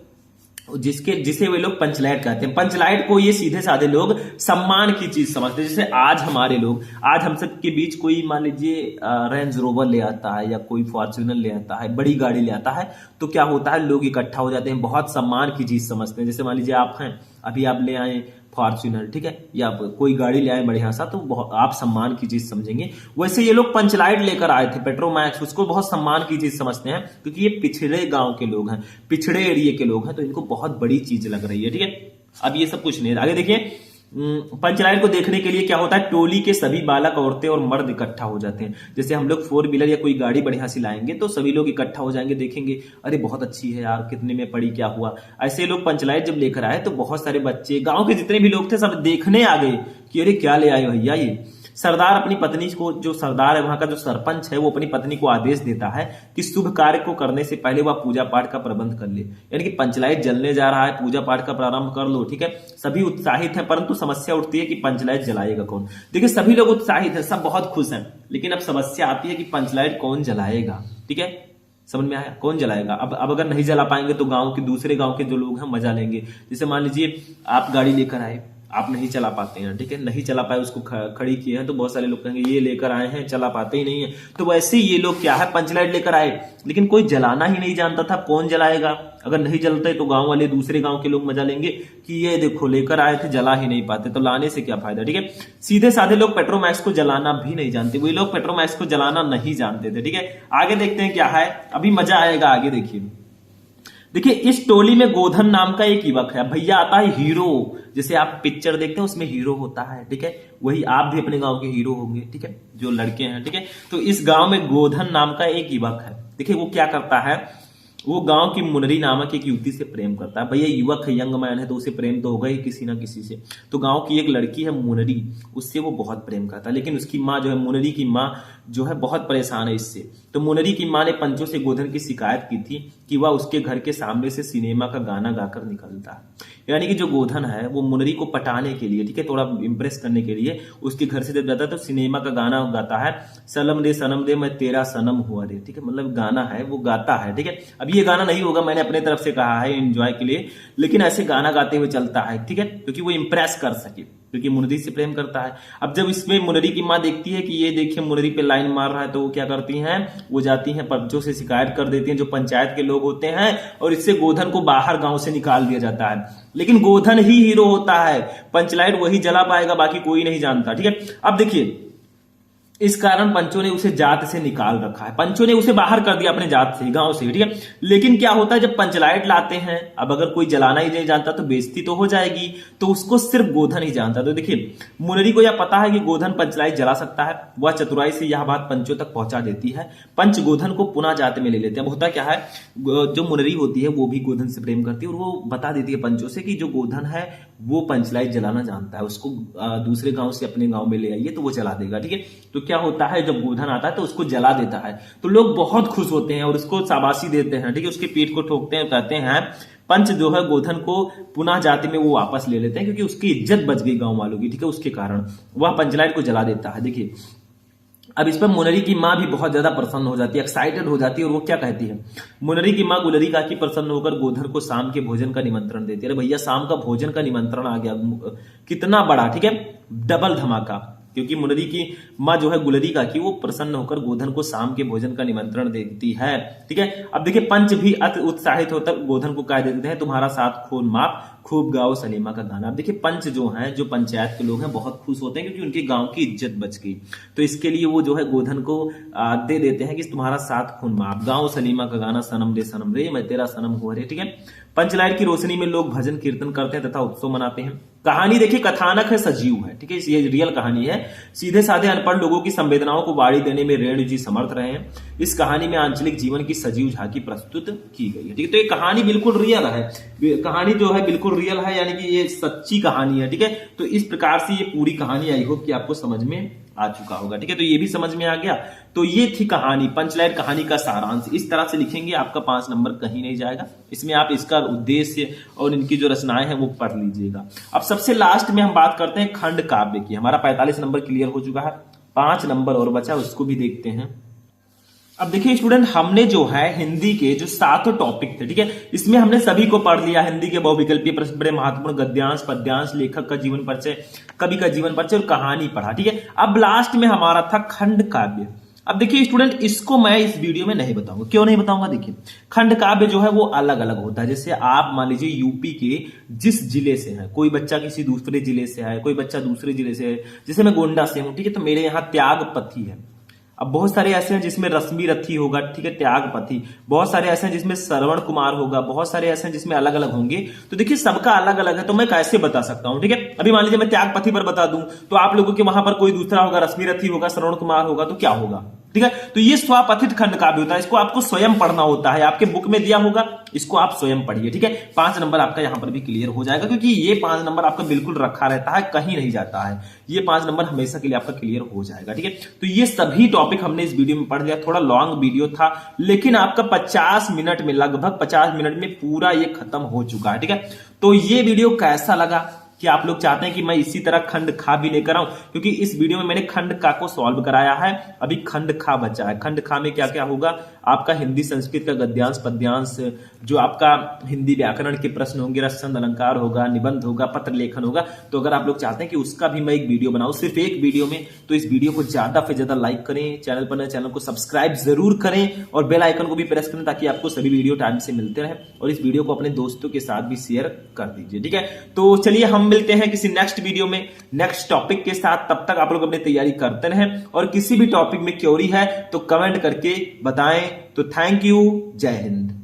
जिसे वे लोग पंचलाइट कहते हैं। पंचलाइट को ये सीधे साधे लोग सम्मान की चीज समझते हैं। जैसे आज हमारे लोग, आज हम सब के बीच कोई मान लीजिए रेंज रोवर ले आता है, या कोई फॉर्च्यूनर ले आता है, बड़ी गाड़ी ले आता है, तो क्या होता है, लोग इकट्ठा हो जाते हैं, बहुत सम्मान की चीज समझते हैं। जैसे मान लीजिए आप हैं, अभी आप ले आए फॉर्च्यूनर, ठीक है, या कोई गाड़ी ले आए बढ़िया सा, तो आप सम्मान की चीज समझेंगे। वैसे ये लोग पंचलाइट लेकर आए थे, पेट्रोमैक्स, उसको बहुत सम्मान की चीज समझते हैं, क्योंकि ये पिछड़े गांव के लोग हैं, पिछड़े एरिया के लोग हैं, तो इनको बहुत बड़ी चीज लग रही है। ठीक है, अब ये सब कुछ नहीं है, आगे देखिए। पंचलाइट को देखने के लिए क्या होता है, टोली के सभी बालक, औरतें और मर्द इकट्ठा हो जाते हैं। जैसे हम लोग 4 व्हीलर या कोई गाड़ी बढ़िया सी लाएंगे, तो सभी लोग इकट्ठा हो जाएंगे, देखेंगे अरे बहुत अच्छी है यार, कितने में पड़ी, क्या हुआ। ऐसे लोग पंचलाइट जब लेकर आए, तो बहुत सारे बच्चे, गांव के जितने भी लोग थे, सब देखने आ गए कि अरे क्या ले आए भैया ये। सरदार अपनी पत्नी को, जो सरदार है वहां का, जो सरपंच है, वो अपनी पत्नी को आदेश देता है कि शुभ कार्य को करने से पहले वह पूजा पाठ का प्रबंध कर ले। यानी कि पंचलाइट जलने जा रहा है, पूजा पाठ का प्रारंभ कर लो। ठीक है, सभी उत्साहित हैं, परंतु समस्या उठती है कि पंचलाइट जलाएगा कौन। देखिए सभी लोग उत्साहित हैं, सब बहुत खुश हैं, लेकिन अब समस्या आती है कि पंचलाइट कौन जलाएगा। ठीक है, समझ में आया, कौन जलाएगा। अब अगर नहीं जला पाएंगे तो गांव के, दूसरे गांव के जो लोग हैं मजा लेंगे। जैसे मान लीजिए आप गाड़ी लेकर आए, आप नहीं चला पाते हैं, ठीक है, नहीं चला पाए, उसको खड़ी किए हैं, तो बहुत सारे लोग कहेंगे ये लेकर आए हैं, चला पाते ही नहीं है। तो वैसे ये लोग क्या है, पंचलाइट लेकर आए, लेकिन कोई जलाना ही नहीं जानता था, कौन जलाएगा। अगर नहीं जलते तो गांव वाले, दूसरे गांव के लोग मजा लेंगे कि ये देखो लेकर आए थे, जला ही नहीं पाते, तो लाने से क्या फायदा। ठीक है, सीधे साधे लोग पेट्रोमैक्स को जलाना भी नहीं जानते, वही लोग पेट्रोमैक्स को जलाना नहीं जानते थे। ठीक है, आगे देखते हैं क्या है, अभी मजा आएगा, आगे देखिए। देखिए इस टोली में गोधन नाम का एक युवक है। भैया आता है हीरो, जैसे आप पिक्चर देखते हैं उसमें हीरो होता है। ठीक है, वही आप भी अपने गांव के हीरो होंगे। ठीक है, जो लड़के हैं। ठीक है, तो इस गांव में गोधन नाम का एक युवक है। देखिए वो क्या करता है, वो गांव की मुनरी नामक एक युवती से प्रेम करता है। भैया युवक है, यंग मैन है, तो उसे प्रेम तो होगा ही किसी ना किसी से। तो गांव की एक लड़की है मुनरी, उससे वो बहुत प्रेम करता है, लेकिन उसकी माँ जो है, मुनरी की माँ जो है बहुत परेशान है इससे। तो मुनरी की मां ने पंचों से गोधन की शिकायत की थी कि वह उसके घर के सामने से सिनेमा का गाना गाकर निकलता है। यानी कि जो गोधन है वो मुनरी को पटाने के लिए, ठीक है, थोड़ा इंप्रेस करने के लिए उसके घर से जब जाता है तो सिनेमा का गाना गाता है, सनम दे मैं तेरा सनम हुआ रे, ठीक है, मतलब गाना है वो गाता है, ठीक है। अब ये गाना नहीं होगा, मैंने अपने तरफ से कहा है एंजॉय के लिए, लेकिन ऐसे गाना गाते हुए चलता है, ठीक है, क्योंकि वो इंप्रेस कर सके, क्योंकि मुनरी से प्रेम करता है। अब जब इसमें मुनरी की मां देखती है कि ये देखिए मुनरी पे लाइन मार रहा है, तो वो क्या करती हैं, वो जाती हैं पंचों से शिकायत कर देती हैं, जो पंचायत के लोग होते हैं, और इससे गोधन को बाहर गांव से निकाल दिया जाता है। लेकिन गोधन ही हीरो होता है, पंचलाइट वही जला पाएगा, बाकी कोई नहीं जानता, ठीक है। अब देखिए इस कारण पंचों ने उसे जात से निकाल रखा है, पंचों ने उसे बाहर कर दिया अपने जात से, गांव से, ठीक है। लेकिन क्या होता है जब पंचलाइट लाते हैं, अब अगर कोई जलाना ही नहीं जानता तो बेइज्जती तो हो जाएगी, तो उसको सिर्फ गोधन ही जानता। तो देखिए मुनरी को यह पता है कि गोधन पंचलाइट जला सकता है, वह चतुराई से यह बात पंचों तक पहुंचा देती है। पंच गोधन को पुनः जात में ले लेते हैं। होता क्या है, जो मुनरी होती है वो भी गोधन से प्रेम करती है, और वो बता देती है पंचों से कि जो गोधन है वो पंचलाइट जलाना जानता है, उसको दूसरे गांव से अपने गांव में ले आइए तो वो जला देगा, ठीक है। तो क्या होता है जब गोधन आता है तो उसको जला देता है, तो लोग बहुत खुश होते हैं और उसको शाबाशी देते हैं, ठीक है, उसके पीठ को ठोकते हैं, कहते हैं पंच जो है गोधन को पुनः जाति में वो वापस ले लेते हैं, क्योंकि उसकी इज्जत बच गई गांव वालों की, ठीक है, उसके कारण वह पंचलाइट को जला देता है। देखिए अब इस पर मुनरी की मां भी बहुत ज्यादा प्रसन्न हो जाती है, एक्साइटेड हो जाती है, और वो क्या कहती है, मुनरी की मां गुलरी काकी प्रसन्न होकर गोधन को शाम के भोजन का निमंत्रण देती है। अरे भैया शाम का भोजन का निमंत्रण आ गया, कितना बड़ा, ठीक है, डबल धमाका, क्योंकि मुनरी की मां जो है गुलरी काकी वो प्रसन्न होकर गोधन को शाम के भोजन का निमंत्रण देती है, ठीक है। अब देखिए पंच भी अति उत्साहित होकर गोधन को कह देते हैं तुम्हारा साथ खून माप खूब गाओ सलीमा का गाना। अब देखिए पंच जो हैं, जो पंचायत के लोग हैं, बहुत खुश होते हैं क्योंकि उनके गांव की इज्जत बच गई, तो इसके लिए वो जो है गोधन को दे देते हैं कि तुम्हारा साथ खून माप गाओ सलीमा का गाना, सनम रे मैं तेरा सनम हुआ रे, ठीक है। पंचलाइट की रोशनी में लोग भजन कीर्तन करते हैं तथा उत्सव मनाते हैं। कहानी देखिए कथानक है, सजीव है, ठीक है, ये रियल कहानी है। सीधे साधे अनपढ़ लोगों की संवेदनाओं को वाड़ी देने में रेणु जी समर्थ रहे हैं। इस कहानी में आंचलिक जीवन की सजीव झांकी प्रस्तुत की गई है, ठीक है। तो ये कहानी बिल्कुल रियल है, कहानी जो है बिल्कुल रियल है, यानी कि ये सच्ची कहानी है, ठीक है। तो इस प्रकार से ये पूरी कहानी आई होप कि आपको समझ में आ चुका होगा, ठीक है। तो ये भी समझ में आ गया। तो ये थी कहानी, पंचलाइट कहानी का सारांश। इस तरह से लिखेंगे आपका 5 नंबर कहीं नहीं जाएगा। इसमें आप इसका उद्देश्य और इनकी जो रचनाएं हैं वो पढ़ लीजिएगा। अब सबसे लास्ट में हम बात करते हैं खंड काव्य की। हमारा 45 नंबर क्लियर हो चुका है, 5 नंबर और बचा, उसको भी देखते हैं। अब देखिए स्टूडेंट, हमने जो है हिंदी के जो 7 टॉपिक थे, ठीक है, इसमें हमने सभी को पढ़ लिया। हिंदी के बहुविकल्पीय प्रश्न बड़े महत्वपूर्ण, गद्यांश, पद्यांश, लेखक का जीवन परिचय, कवि का जीवन परिचय और कहानी पढ़ा, ठीक है। अब लास्ट में हमारा था खंड काव्य। अब देखिए स्टूडेंट, इसको मैं इस वीडियो में नहीं बताऊंगा। क्यों नहीं बताऊंगा? देखिए खंड काव्य जो है वो अलग अलग होता है। जैसे आप मान लीजिए यूपी के जिस जिले से है, कोई बच्चा किसी दूसरे जिले से है, कोई बच्चा दूसरे जिले से है, जैसे मैं गोंडा से हूं, ठीक है, तो मेरे यहाँ त्यागपति है। अब बहुत सारे ऐसे हैं जिसमें रश्मि रथी होगा, ठीक है, त्यागपति। बहुत सारे ऐसे हैं जिसमें श्रवण कुमार होगा, बहुत सारे ऐसे हैं जिसमें अलग अलग होंगे। तो देखिए सबका अलग अलग है, तो मैं कैसे बता सकता हूं, ठीक है। अभी मान लीजिए मैं त्यागपति पर बता दूं तो आप लोगों के वहां पर कोई दूसरा होगा, रश्मि रथी होगा, श्रवण कुमार होगा, तो क्या होगा, ठीक है। तो ये स्वपथित खंड काव्य होता है, इसको आपको स्वयं पढ़ना होता है। आपके बुक में दिया होगा, इसको आप स्वयं पढ़िए, ठीक है। 5 नंबर आपका यहां पर भी क्लियर हो जाएगा, क्योंकि ये 5 नंबर आपका बिल्कुल रखा रहता है, कहीं नहीं जाता है। ये 5 नंबर हमेशा के लिए आपका क्लियर हो जाएगा, ठीक है। तो ये सभी टॉपिक हमने इस वीडियो में पढ़ लिया। थोड़ा लॉन्ग वीडियो था, लेकिन आपका 50 मिनट में, लगभग 50 मिनट में पूरा ये खत्म हो चुका है, ठीक है। तो ये वीडियो कैसा लगा? कि आप लोग चाहते हैं कि मैं इसी तरह खंड खा भी लेकर आऊं, क्योंकि इस वीडियो में मैंने खंड का को सॉल्व कराया है, अभी खंड खा बचा है। खंड खा में क्या क्या होगा? आपका हिंदी संस्कृत का गद्यांश पद्यांश, जो आपका हिंदी व्याकरण के प्रश्न होंगे, रसछंद अलंकार होगा, निबंध होगा, पत्र लेखन होगा। तो अगर आप लोग चाहते हैं कि उसका भी मैं एक वीडियो बनाऊं, सिर्फ एक वीडियो में, तो इस वीडियो को ज्यादा से ज्यादा लाइक करें, चैनल पर नए चैनल को सब्सक्राइब जरूर करें और बेल आइकन को भी प्रेस करें, ताकि आपको सभी वीडियो टाइम से मिलते रहे। और इस वीडियो को अपने दोस्तों के साथ भी शेयर कर दीजिए, ठीक है। तो चलिए हम मिलते हैं किसी नेक्स्ट वीडियो में नेक्स्ट टॉपिक के साथ। तब तक आप लोग अपनी तैयारी करते रहें, और किसी भी टॉपिक में क्वेरी है तो कमेंट करके बताएं। तो थैंक यू, जय हिंद।